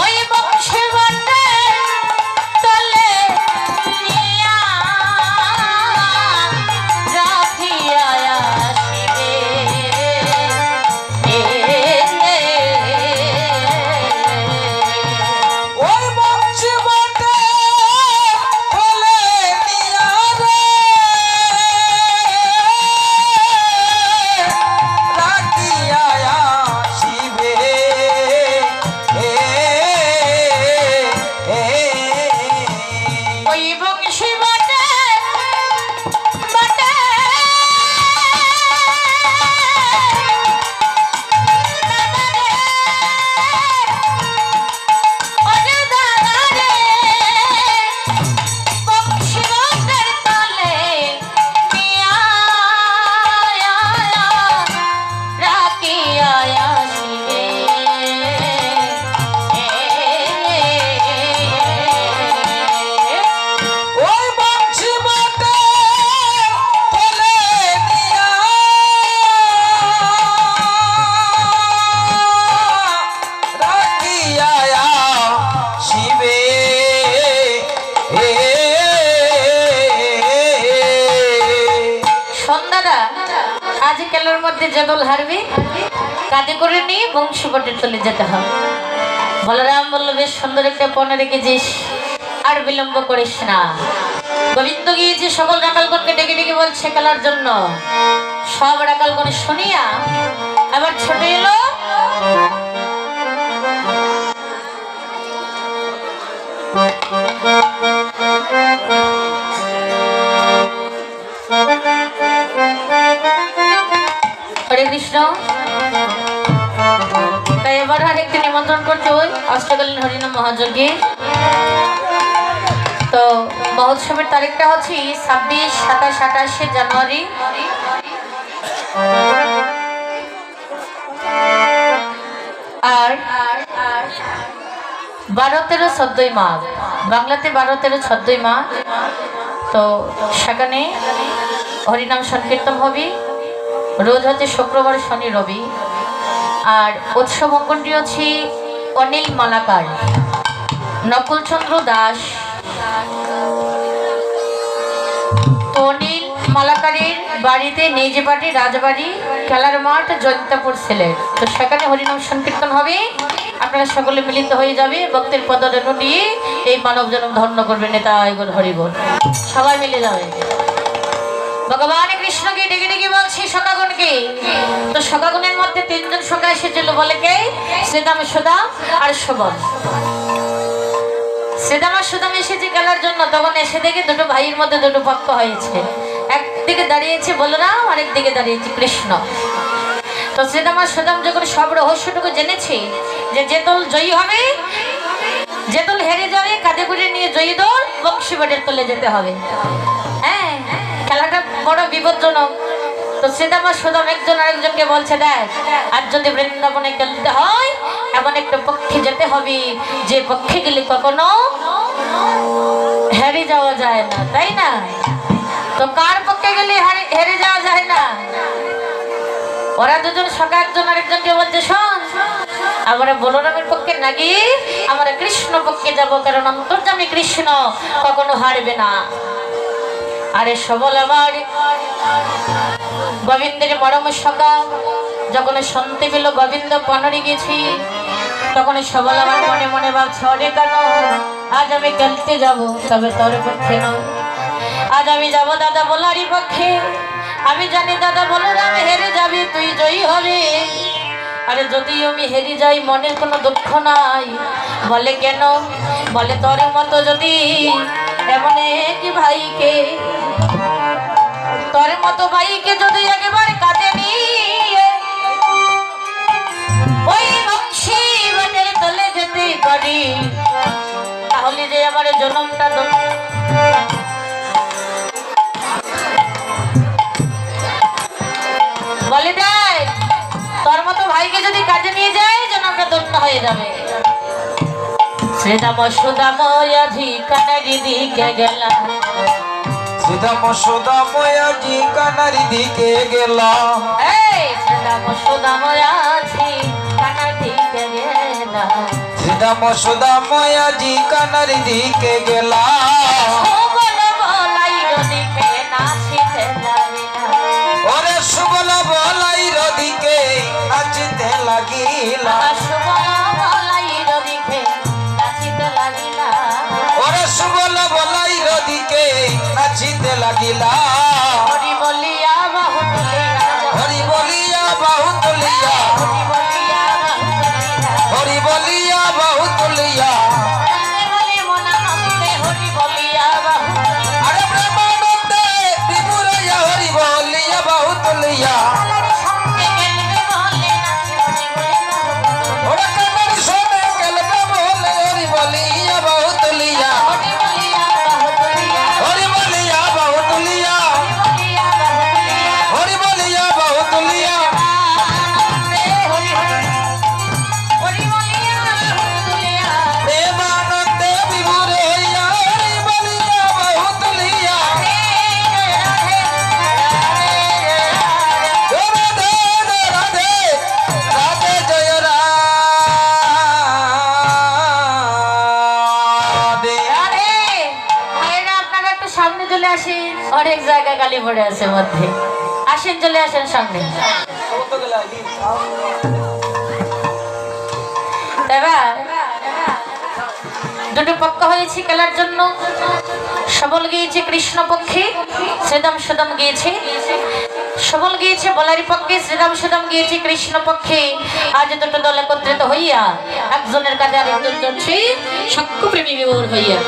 ওই বংশী বটে তলে নিয়া রাখিয়া আসিবে, ওই বংশী বটে বলে নিয়া রে, রাখিয়া আসিবে। ওই বংশী বটে বটে দাদা রে, ওরে দাদা রে, বংশী বটের তলে নিয়া রাখিয়া আসিবে, ওই বংশী বটে বলে নিয়া রাখিয়া আসিবে। সন্ধ্যাদা, আজ খেলার মধ্যে যে দল হারবে কাঁধে করে নিয়ে বংশীবটে চলে যেতে হবে। বলরাম বলল, বেশ সুন্দর একটা পণ রেখেছিস, আর বিলম্ব করিস না। গোবিন্দ গিয়েছে সকল রাখালগণকে ডেকে ডেকে বলছে খেলার জন্য। সব রাখালগণ শুনিয়া আবার ছোট এলো হরে কৃষ্ণ। তাই এবার আর একটি নিমন্ত্রণ করছে ওই অষ্টকালীন হরিনাম মহাযজ্ঞে। তো মহোৎসবের তারিখটা হচ্ছে 26, 27, 28 জানুয়ারি। আর 12, 13, 14 মাঘ, বাংলাতে 12, 13, 14 মাঘ। তো সেখানে হরিনাম সংকীর্তন হবে। রোজ হচ্ছে শুক্রবার, শনি, রবি। আর উৎসব অঙ্কনটি হচ্ছে অনিল মালাকার, নকুলচন্দ্র দাস। তো অনিল মালাকারের বাড়িতে নিজেবাড়ি রাজবাড়ি, খেলার মাঠ, জয়ন্তাপুর সিলেট। তো সেখানে হরিনাম সংকীর্তন হবে। আপনারা সকলে মিলিত হয়ে যাবে, ভক্তের পদরেণু নিয়ে এই মানব জন্ম ধন্য করবে। নেতা আইগল হরিবল, সবাই মিলে যাবে। ভগবান কৃষ্ণকে ডেকে ডেকে বলছি সখাগণকে। তো সখাগণের মধ্যে 3 জন সখা এসেছিল, বলে কে? শ্রীদাম, সুদাম আর শোভন। শ্রীদাম আর সুদাম এসেছে খেলার জন্য। তখন এসে দেখে দুটো ভাইয়ের মধ্যে দুটো পক্ষ হয়েছে। একদিকে দাঁড়িয়েছে বলরাম, আরেক দিকে দাঁড়িয়েছে কৃষ্ণ। তো শ্রীদাম আর সুদাম যখন সব রহস্যটুকু জেনেছে যে যে দল জয়ী হবে যে দল হেরে যাবে কাঁধে করে নিয়ে জয়ী দল বংশীবাড়ির তলে যেতে হবে। হ্যাঁ, খেলাটা বড় বিপজ্জনক। তো শ্রীদাম আর সুদাম একজন আরেকজনকে বলছে, দেখ আর যদি বৃন্দাবনে খেলতে হয় এমন একটা পক্ষে যেতে হবে যে পক্ষে গেলে কখনো হেরে যাওয়া যায় না, তাই না? তো কার পক্ষে গেলে হেরে যাওয়া যায় না? ওরা দুজন সকা একজন আরেকজনকে বলছে, শোন আমরা বলরামের পক্ষে না গিয়ে আমরা কৃষ্ণ পক্ষে যাব, কারণ অন্তর্যামী কৃষ্ণ কখনো হারবে না। আরে সবল আমার গোবিন্দের মরম সকা যখন শুনতে পেল গোবিন্দ পনরে গেছি, তখন সবল আমার মনে মনে ভাবছে, অরে কেন আজ আমি খেলতে যাব, তবে তোর পক্ষে নয়। আজ আমি যাব দাদা বলারই পক্ষে। আমি জানি দাদা বলরাম হেরে যাবি, তুই জয়ী হবে। আরে যদি আমি হেরে যাই মনের কোনো দুঃখ নাই। বলে কেন? বলে তোর মতো যদি এমন এক ভাইকে, তোর মতো ভাইকে যদি একবার কাঁধে নিয়ে ওই বংশীবাড়ির তলে যেতে পারি, তাহলে যে আমার জন্মটা বলে দেয়, তোর মতো ভাইকে যদি কাজে নিয়ে যায় জন্মটা ধন্য হয়ে যাবে। শ্রীদাম সুদাম আজি কানারি দিকে গেলা, শ্রীদাম সুদাম আজি কানারি দিকে গেলা। এই শ্রীদাম সুদাম আজি কানারি দিকে গেলা, শ্রীদাম সুদাম আজি কানারি দিকে গেলা। সুবল বলাই রদিকে নাচিতে লাগিলা, ওরে সুবল বলাই রদিকে নাচিতে লাগিলা। সুবল বলাই রদিকে নাচিতে লাগিলা, ওরে সুবল বলাই রদিকে নাচিতে লাগিলা। হরি বলিয়া বাহু তুলিয়া, হরি বলিয়া বাহু তুলিয়া, হরি বলিয়া বাহু তুলিয়া, হরি বলিয়া বাহু তুলিয়া। বলি মনানন্দে হরি বলিয়া বাহু তুলিয়া, আরে প্রেমানন্দে বিপুরাইয়া হরি বলিয়া বাহু তুলিয়া। সঙ্গে গেলবে বলে নাচি হরি বলি বাহু তুলিয়া, ওরে কানার সোনে গেলবে বলে হরি বলিয়া বাহু তুলিয়া। হরি বলিয়া বাহু তুলিয়া, হরি বলিয়া বাহু তুলিয়া, হরি বলিয়া বাহু তুলিয়া, হরি বলিয়া বাহু তুলিয়া। আনন্দে হরি হরি, হরি বলিয়া বাহু তুলিয়া, প্রেমানন্দে বিভোর হইয়া হরি বলিয়া বাহু তুলিয়া। রাধে রাধে রাধে জয় রাধে। আরে ভাইরা আপনারা একটু সামনে চলে আসেন, অনেক জায়গা গালি পড়ে আছে মধ্যে। আসেন, চলে আসেন সামনে। এবার দুটো পক্ষ হয়েছে খেলার জন্য। সবল গিয়েছে কৃষ্ণ পক্ষে, শ্রীদাম সুদাম গিয়েছে। সবল গিয়েছে বলারি পক্ষে, শ্রীদাম সুদাম গিয়েছে কৃষ্ণ পক্ষে। আজ দুটো দল একত্রিত হইয়া একজনের কাজে আরেকজন চলছে সক্ষ প্রেমী বিভোর হইয়া।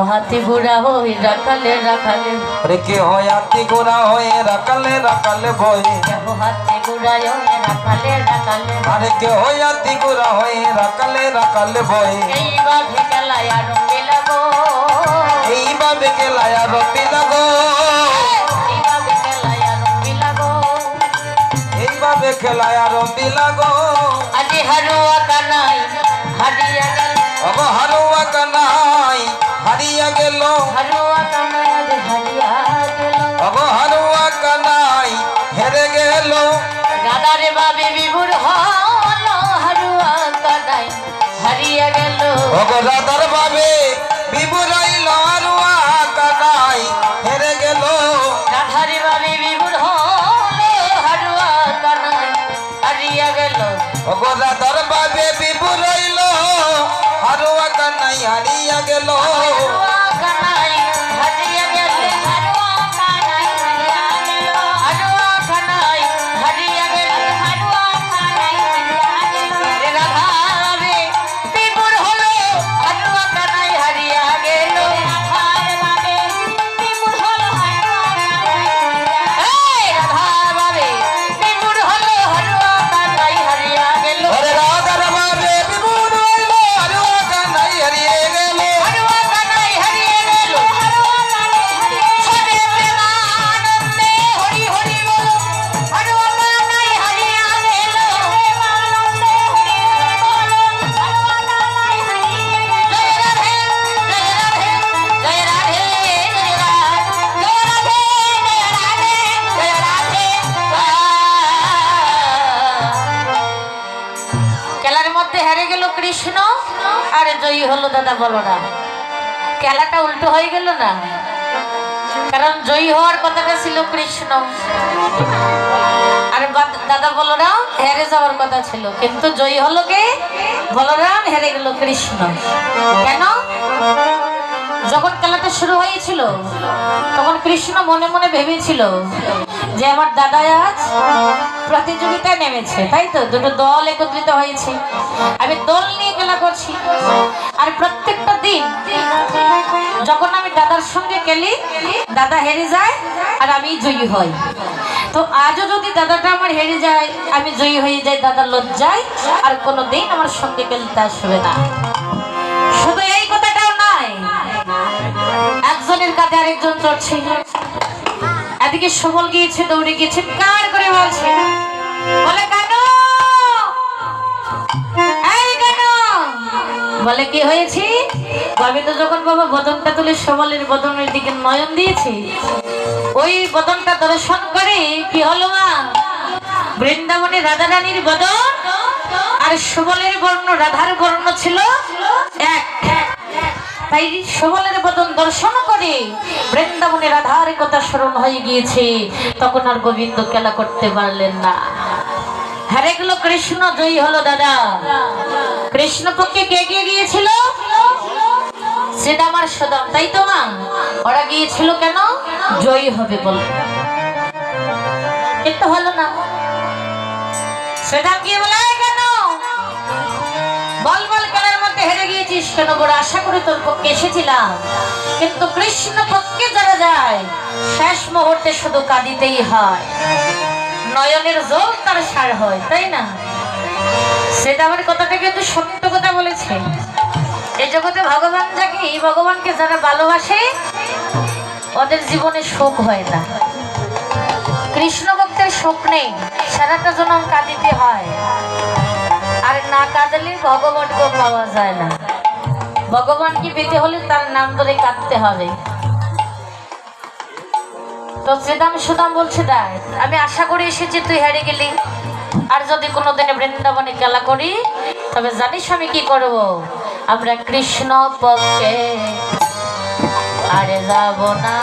হাতে বুড়া হই রাখালে রাখালে, রে কে হয় আতি গোরা হয়ে রাকালে রাকালে ভয়ে। হাতে বুড়া হই রাখালে রাখালে, আরে কে হয় আতি গোরা হয়ে রাকালে রাকালে ভয়ে। এইভাবে খেলায় আর মেলাবো, এইভাবে গেলায় আর পিলাগো, এইভাবে খেলায় আর মেলাবো। এইভাবে খেলায় আর পিলাগো। আজি হারুয়া কানাই হারিয়া গেল, অব হারুয়া কানাই হারিয়া গেল। হারুয়া কানাই আজ হারিয়া গেল। অব হারুয়া কানাই হেরে গেল। রাধারে বাবে বিভুর হলো, হারুয়া কানাই হারিয়া গেল। অব রাধার বাবে বিবুরাইল হারুয়া কানাই হেরে গেল। রাধারে বাবে বিভুর হলো, হারুয়া কানাই হারিয়া গেল। অব রাধার বাবে বিবুরাইল হারুয়া কানাই হারিয়া গেল। হারুয়া কানাই হারিয়া গেল, হারুয়া কানাই হারিয়া গেল, হারুয়া কানাই হারিয়া গেল, হারুয়া কানাই হারিয়া গেল। রে রাধা বাবে বিভুর হলো, হারুয়া কানাই হারিয়া গেল। রাধার বাবে বিভুর হলো, হারুয়া কানাই হারিয়া গেল। এই রাধার বাবে বিভুর হলো, হারুয়া কানাই হারিয়া গেল। ওরে রাধার বাবে বিবুরাইল কৃষ্ণ আর জয়ী হলো দাদা বলরাম। খেলাটা উল্টো হয়ে গেল না? কারণ জয়ী হওয়ার কথাটা ছিল কৃষ্ণ, আর দাদা বলরাম হেরে যাওয়ার কথা ছিল, কিন্তু জয়ী হলো কে? বলরাম, হেরে গেল কৃষ্ণ। কেন? যখন খেলাটা শুরু হয়েছিল তখন কৃষ্ণ মনে মনে ভেবেছিল যে আমার দাদা আজ প্রতিযোগিতায় নেমেছে, তাই তো দুটো দল একত্রিত হয়েছে, আমি দল নিয়ে খেলা করছি। আর প্রত্যেকটা দিন যখন আমি দাদার সঙ্গে খেলি দাদা হেরে যায় আর আমি জয়ী হই। তো আজও যদি দাদাটা আমার হেরে যায়, আমি জয়ী হয়ে যাই দাদার লজ্জায়, আর কোনোদিন আমার সঙ্গে খেলতে আসবে না। শুধু এই কথাটাও নয়, একজনের কাঁধে আরেকজন চড়ছে। এদিকে সবল গিয়েছে, দৌড়ে গিয়েছে, কার করে বলছে, বলে কেন? এই কেন? বলে কি হয়েছে? আমি তো যখন বাবা বদনটা তুলে সবলের বদনের দিকে নয়ন দিয়েছি, ওই বদনটা দর্শন করে কি হলো মা? বৃন্দাবনে রাধা রানীর বদন আর সবলের বর্ণ, রাধার বর্ণ ছিল এক। তাই সবলের বদন দর্শন করে বৃন্দাবনে রাধার কথা স্মরণ হয়ে গিয়েছে। তখন আর গোবিন্দ খেলা করতে পারলেন না, হারে গেল কৃষ্ণ, জয়ী হলো দাদা। কৃষ্ণ পক্ষে কে কে গিয়েছিল? শ্রীদাম আর সুদাম, তাই তো মা? ওরা গিয়েছিল কেন? জয়ী হবে বলে, কিন্তু হলো না। শ্রীদাম গিয়ে বলে কেন? বল বল, খেলার মধ্যে হেরে গিয়েছিস কেন? বড় আশা করে তোর পক্ষে এসেছিলাম, কিন্তু কৃষ্ণ পক্ষে যারা যায় শেষ মুহূর্তে শুধু কাঁদিতেই হয়, নয়নের জল তার সার হয়, তাই না? সেটা আমার কথাটা কিন্তু সত্য কথা বলেছে। এই জগতে ভগবান যাকে, ভগবানকে যারা ভালোবাসে ওদের জীবনে শোক হয় না। কৃষ্ণ ভক্তের শোক নেই, সারাটা জনম কাঁদিতে হয়, আর না কাঁদলে ভগবানকে পাওয়া যায় না। ভগবানকে পেতে হলে তার নাম ধরে কাঁদতে হবে। তো শ্রীদাম সুদাম বলছে, দেখ আমি আশা করে এসেছি তুই হেরে গেলি, আর যদি কোনোদিনে বৃন্দাবনে খেলা করি তবে জানিস আমি কি করব? আমরা কৃষ্ণ পক্ষে আরে যাব না।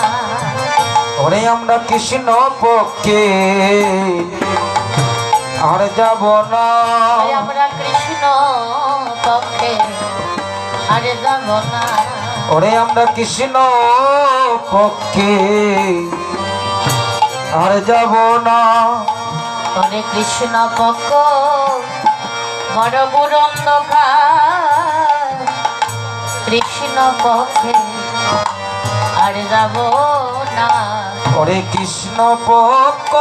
ওরে আমরা কৃষ্ণ পক্ষে আর যাব না, আমরা কৃষ্ণ পক্ষে আরে যাব না। ওরে আমরা কৃষ্ণ পক্ষে আর যাব না। ওরে কৃষ্ণ পক্ষ বড় বড় অন্ধকার, কৃষ্ণ পক্ষে আর যাব না। ওরে কৃষ্ণ পক্ষ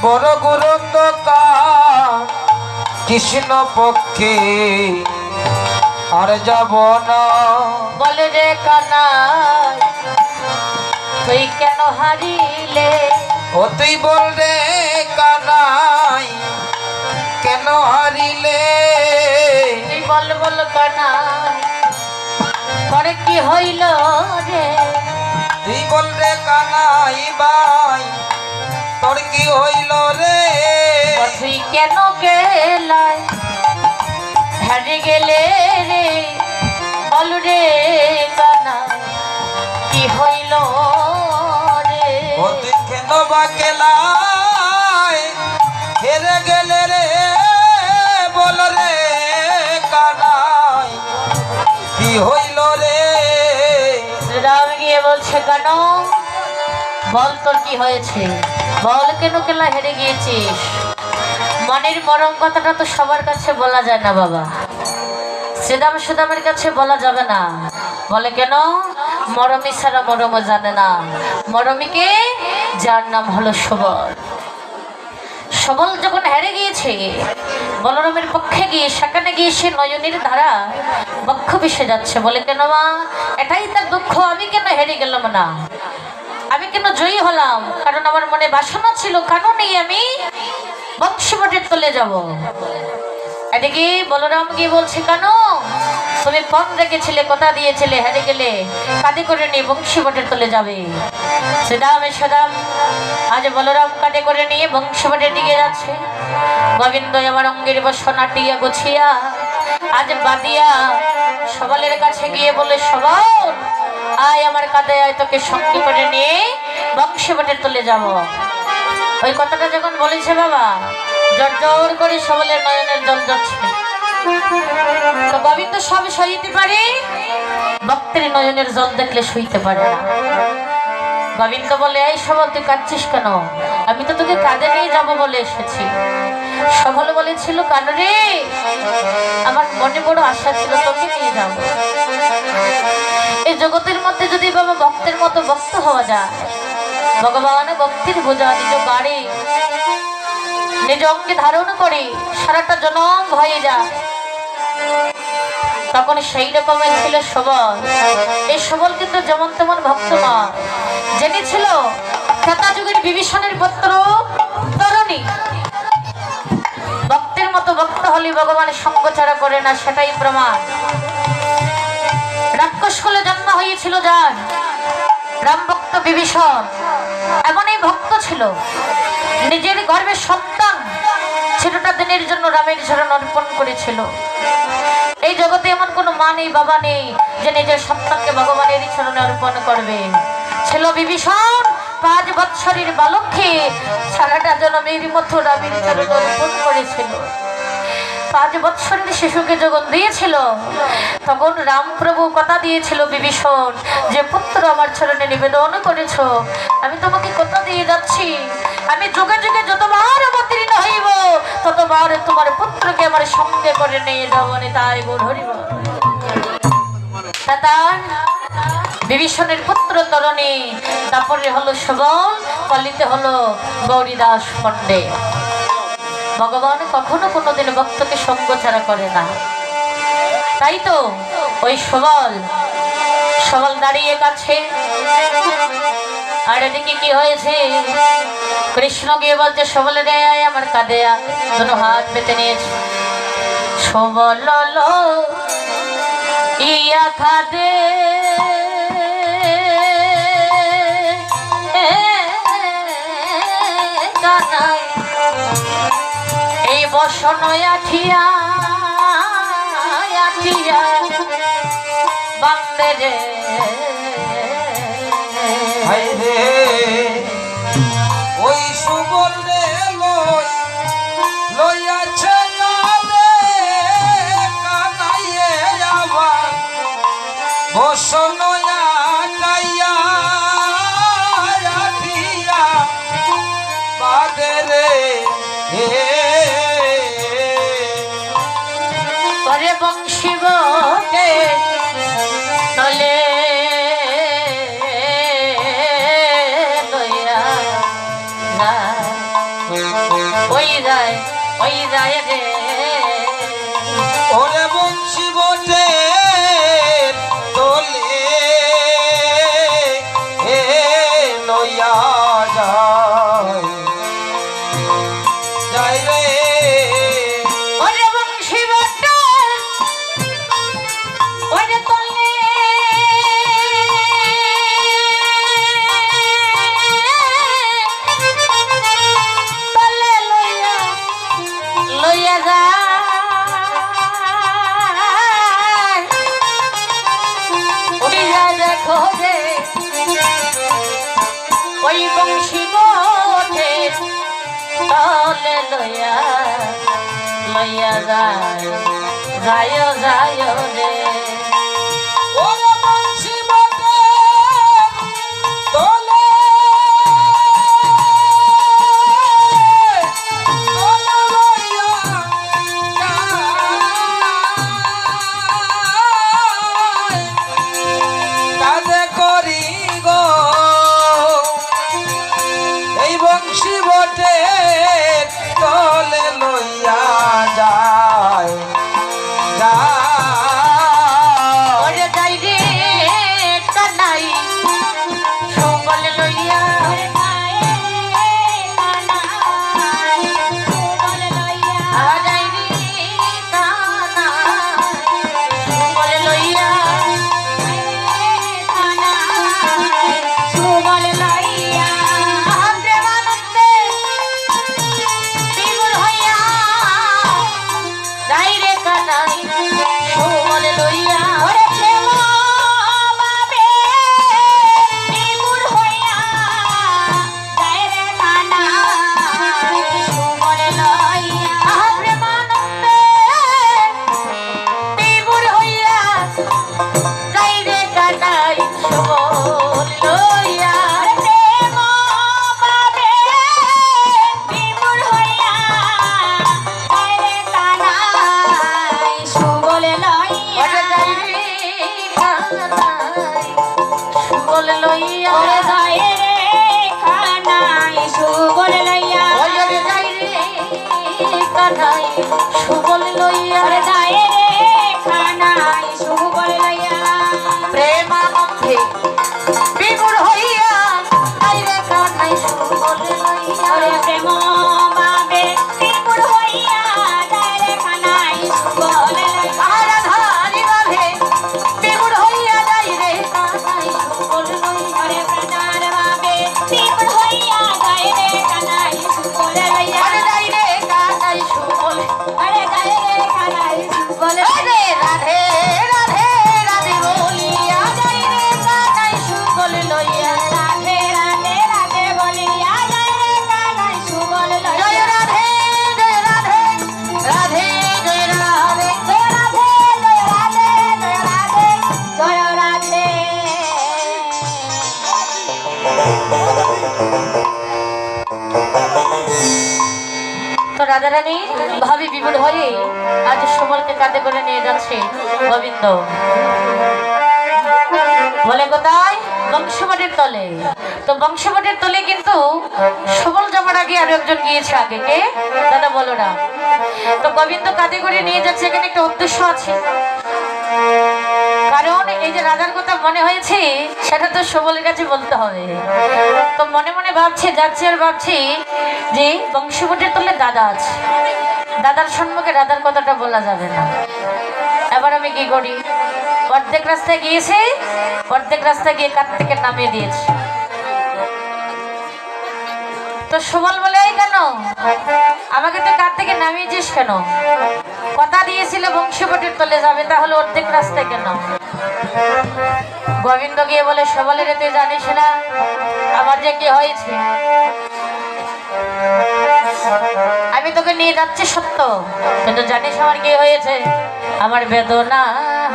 বড় গুরুত্বকার, কৃষ্ণ পক্ষে আর যাব না। বলে রে কানাই তুই কেন হারিলে? ও তুই বল রে কানাই কেন হারিলে? তুই বল বল কানাই পরে কি হইল রে? তুই বল রে কানাই ভাই তোর কি হইল রে? তুই কেন গেলাই হারিয়ে গেলে রে? বল রে কানাই কি হইল রে? ও তুই কেন বা গেলাই হেরে গেলে রে? বল রে কানাই কি হইল রে? রাম গিয়ে বলছে কেন? বল তোর কি হয়েছে, বল কেন খেলা হেরে গিয়েছিস? মনের মরম কথাটা তো সবার কাছে বলা যায় না বাবা, শ্রীদাম সুদামের কাছে বলা যাবে না। বলে কেন? মরমী ছাড়া মরমও জানে না। মরমীকে যার নাম হলো সবল। সবল যখন হেরে গিয়েছে বলরামের পক্ষে গিয়ে সেখানে গিয়ে সে নয়নের ধারা বক্ষ ভেসে যাচ্ছে। বলে কেন মা? এটাই তার দুঃখ, আমি কেন হেরে গেলাম না, আমি কেন জয়ী হলাম? কারণ আমার মনে বাসনা ছিল কারণেই আমি বংশীবটের তলে যাব। এদিকে বলরাম গিয়ে বলছে কেন? তুমি পণ রেখেছিলে, কথা দিয়েছিলে, হেরে গেলে কাঁধে করে নিয়ে বংশীবটের তলে যাবে। সেদাম আজ বলরাম কাঁধে করে নিয়ে বংশীবটের দিকে যাচ্ছে। গোবিন্দ আমার অঙ্গের বসনাটিয়া গুছিয়া আজ বাদিয়া সবালের কাছে গিয়ে বলে, সবল আয় আমার কাঁধে আয়, তোকে সঙ্গে করে নিয়ে বংশীবটে তুলে যাব। ওই কথাটা যখন বলেছে বাবা, জোর জোর করে সবলের নয়নের জল যাচ্ছে। তো গোবিন্দ সব সইতে পারে, ভক্তের নয়নের জল দেখলে সইতে পারে না। গোবিন্দ বলে, এই সবল তুই কাঁদছিস কেন? আমি তো তোকে কাঁধে নিয়ে যাব বলে এসেছি। সবল বলেছিল, কেন রে? আমার মনে বড় আশা ছিল তোকে নিয়ে যাব। এই জগতের মধ্যে যদি বাবা ভক্তের মতো ভক্ত হওয়া যায়, ভগবান ভক্তির বোঝা নিজ বাড়ি নিজ অঙ্গে ধারণ করে সারাটা জনম হয়ে যায়, তখন সেই রকমের ছিল সবল। এই সবল কিন্তু যেমন তেমন ভক্ত নয়, জেনেছিল ত্রেতা যুগের বিভীষণের পুত্র তরুণী। ভক্তের মতো ভক্ত হলে ভগবানের সঙ্গ ছাড়া করে না, সেটাই প্রমাণ। রাক্ষস কুলে জন্ম হয়েছিল যার, রাম ভক্ত বিভীষণ এমনই ভক্ত ছিল, নিজের গর্ভের সন্তান ছেলেটা দিনের জন্য রামের চরণ অর্পণ করেছিল। এই জগতে এমন কোনো মা নেই, বাবা নেই যে নিজের সন্তানকে ভগবানের চরণে অর্পণ করবে। ছিল বিভীষণ 5 বৎসরের বালককে সারাটা জনমের মতো রামের চরণে অর্পণ করেছিল। 5 বৎসরের শিশুকে যখন দিয়েছিল, তখন রামপ্রভু কথা দিয়েছিল বিভীষণ, যে পুত্র আমার চরণে নিবেদন করেছ, আমি তোমাকে কথা দিয়ে যাচ্ছি, আমি যুগে যুগে যতবার অবতীর্ণ হইব ততবার তোমার পুত্রকে আমার সঙ্গে করে নিয়ে যাবো। তাই বোধ হরিব। বিভীষণের পুত্র তরণী, তারপরে হলো সবল, কলিতে হলো গৌরীদাস পণ্ডে। ভগবান কখনো কোনোদিন ভক্তকে সঙ্গ ছাড়া করে না। তাই তো ওই সবল দাঁড়িয়ে কাছে, আর এদিকে কি হয়েছে, কৃষ্ণ গিয়ে বলছে, সবলে রে আয় আমার কাঁধে আয়, দুটো হাত পেতে নিয়েছে। সবল ইয়া কাঁধে এই বসন আঠিয়া আঠিয়া বান্দে রে ওই সুবল রে লইয়াছে কানাইয়ে আমার বসনয়া গাইয়া আঠিয়া বাদে রে পরে বংশী বটে তলে ওই যায় রে, ওরে বংশী বটে তোলে লইয়া যায় রে, ওরে বংশী বটে ওরে তলে লইয়া যায়। দেখো রে ওই বংশী বটে তলে লইয়া যায় যায় রে। ওরে বংশী বটে তোলে লইয়া কাঁধে করি গো, এই বংশী বটে তোলে লইয়া যায় ওরে যাই রে কানাই সবল লইয়া যাই রে কানাই সবল লইয়া প্রেমানন্দে বিমূল হইয়া রাধারানী ভাবি বিমূঢ় হয়ে আজ সুবলকে কাঁধে করে নিয়ে যাচ্ছে গোবিন্দ। বলে কোথায়? বংশবাটির তলে। তো বংশবাটির তলে কিন্তু সুবল যাবার আগে আরো একজন গিয়েছে আগে। কে দাদা বলো না? তো গোবিন্দ কাঁধে করে নিয়ে যাচ্ছে, এখানে একটা উদ্দেশ্য আছে। কারণ এই যে রাধার কথা মনে হয়েছে সেটা তো সুবলের কাছে বলতে হবে। তো মনে মনে ভাবছি, যাচ্ছি আর ভাবছি যে বংশবাটির তলে দাদা আছে, দাদার সম্মুখে রাধার কথাটা বলা যাবে না। এবার আমি কি করি? অর্ধেক রাস্তায় গিয়েছে, অর্ধেক রাস্তায় গিয়ে কাঠ থেকে নামিয়ে দিয়েছে। তো সুবল বলে, এই কেন আমাকে তো কাঠ থেকে নামিয়েছিস কেন? কথা দিয়েছিল বংশীবটির তলে যাবে, তাহলে অর্ধেক রাস্তায় কেন? গোবিন্দ গিয়ে বলে, সুবলের তুই জানিস না আমার যে কি হয়েছে? আমি তোকে নিয়ে যাচ্ছি সত্য, কিন্তু জানিস আমার কি হয়েছে? আমার বেদনা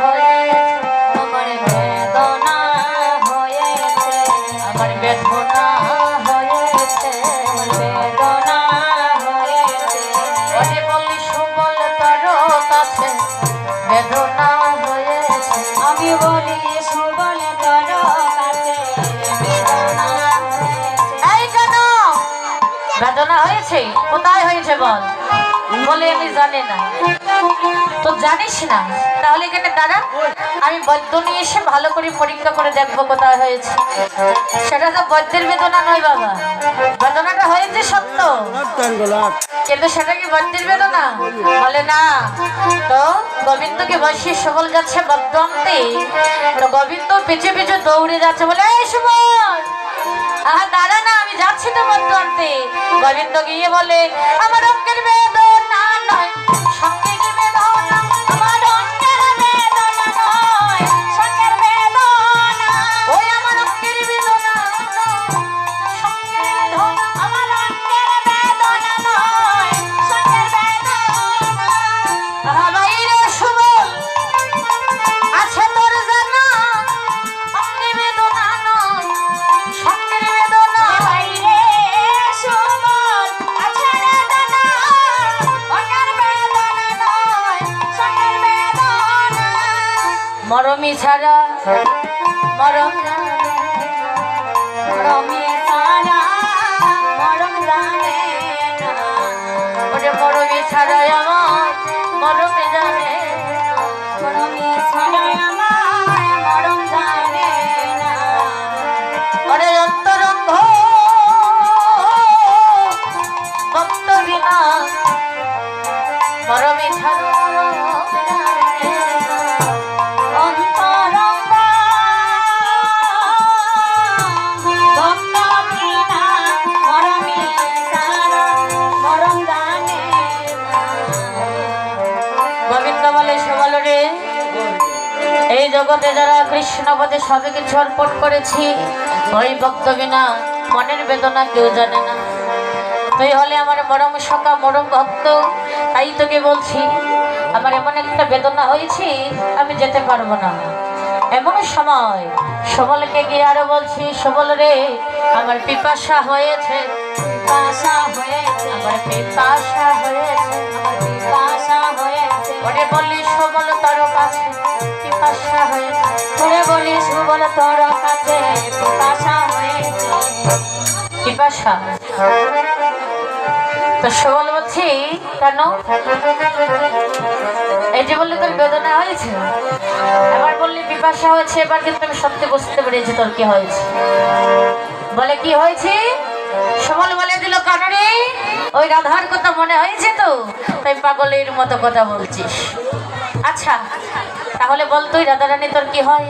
হয়েছে, আমার বেদনা হয়েছে, আমার বেদনা হয়েছে, আমার বেদনা হয়েছে। ওরে বলি সুবল তোর কাছে বেদনা হয়েছে, আমি বলি সুবল তোর কাছে বেদনা হয়েছে। এই কেন বেদনা হয়েছে? কোথায় হয়েছে বল? বলে আমি জানি না। তো জানিস না? তাহলে এখানে দাঁড়া, আমি বৈদ্য নিয়ে এসে ভালো করে পরীক্ষা করে দেখবো কোথায় হয়েছে। সেটা তো বৈদ্যের বেদনা নয় বাবা, বেদনাটা হয়েছে সত্য, কিন্তু সেটা কি বৈদ্যের বেদনা? বলে না। তো গোবিন্দকে বসিয়ে সুবল যাচ্ছে বৈদ্য আনতে। তো গোবিন্দ পিছু পিছু দৌড়ে যাচ্ছে, বলে এই সুবল দাঁড়া না, আমি যাচ্ছি তো বৈদ্য আনতে। গোবিন্দ গিয়ে বলে, আমার অঙ্কের বেদনা নয় সঙ্গে কি বেদনা, আমার অঙ্কের বেদনা নয় সঙ্গের বেদনা, ওই আমার অঙ্কের বেদনা সঙ্গের বেদনা, আমার অঙ্কের বেদনা নয় সঙ্গের বেদনা। বাইরে সুবল আছে তোর জানা, অঙ্কের বেদনা নয় সঙ্গের বেদনা। বাইরে সুবল আছে বেদনা, অঙ্কের বেদনা নয় সঙ্গের বেদনা। মরমি ছাড়া মরম, মরমি ছাড়া মরম জানে না, ওরে মরমি ছাড়া আমার মরম জানে, মরমি ছাড়া আমার মরম জানে না। ওরে অন্তরঙ্গ ভক্ত বিনা মরমি ছাড়া অন্তরঙ্গ ভক্ত বিনা মরমি ছাড়া মরম জানে না। গোবিন্দ বলে, সুবল রে, এই জগতে যারা কৃষ্ণপদে সবে কিছু অর্পণ করেছি, ওই ভক্ত বিনা মনের বেদনা কেউ জানে না। তুই হলে আমার মরম সখা মরম ভক্ত, তাই তোকে বলছি আমার এমন একটা বেদনা হয়েছে আমি যেতে পারবো না। এমন সময় সুবলকে গিয়ে আরো বলছি, সুবল রে, আমার পিপাসা হয়েছে, পিপাসা হয়েছে, আমার পিপাসা হয়েছে, আমার পিপাসা হয়েছে। ওরে বলি সুবল তোর কাছে পিপাসা হয়েছে, ওরে বলি সুবল তোর কাছে পিপাসা হয়েছে, পিপাসা। তো সুবল বলছি কেন? এই যে বললি তোর বেদনা হয়েছে, এবার বললি পিপাসা হয়েছে, এবার কিন্তু আমি সত্যি বুঝতে পেরেছি তোর কি হয়েছে। বলে কি হয়েছে? সুবল বলে দিল, কানরে ওই রাধার কথা মনে হয়েছে তো, তাই পাগলের মতো কথা বলছিস। আচ্ছা তাহলে বল তুই রাধারানী তোর কি হয়?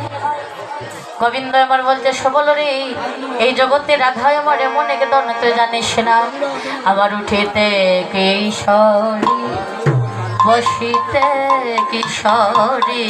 গোবিন্দ আমার বলছে, সুবল রে, এই জগতে রাধায় আমার এমন একদম তুই জানিস না, আমার উঠিতে কিশোরী বসিতে কিশোরী।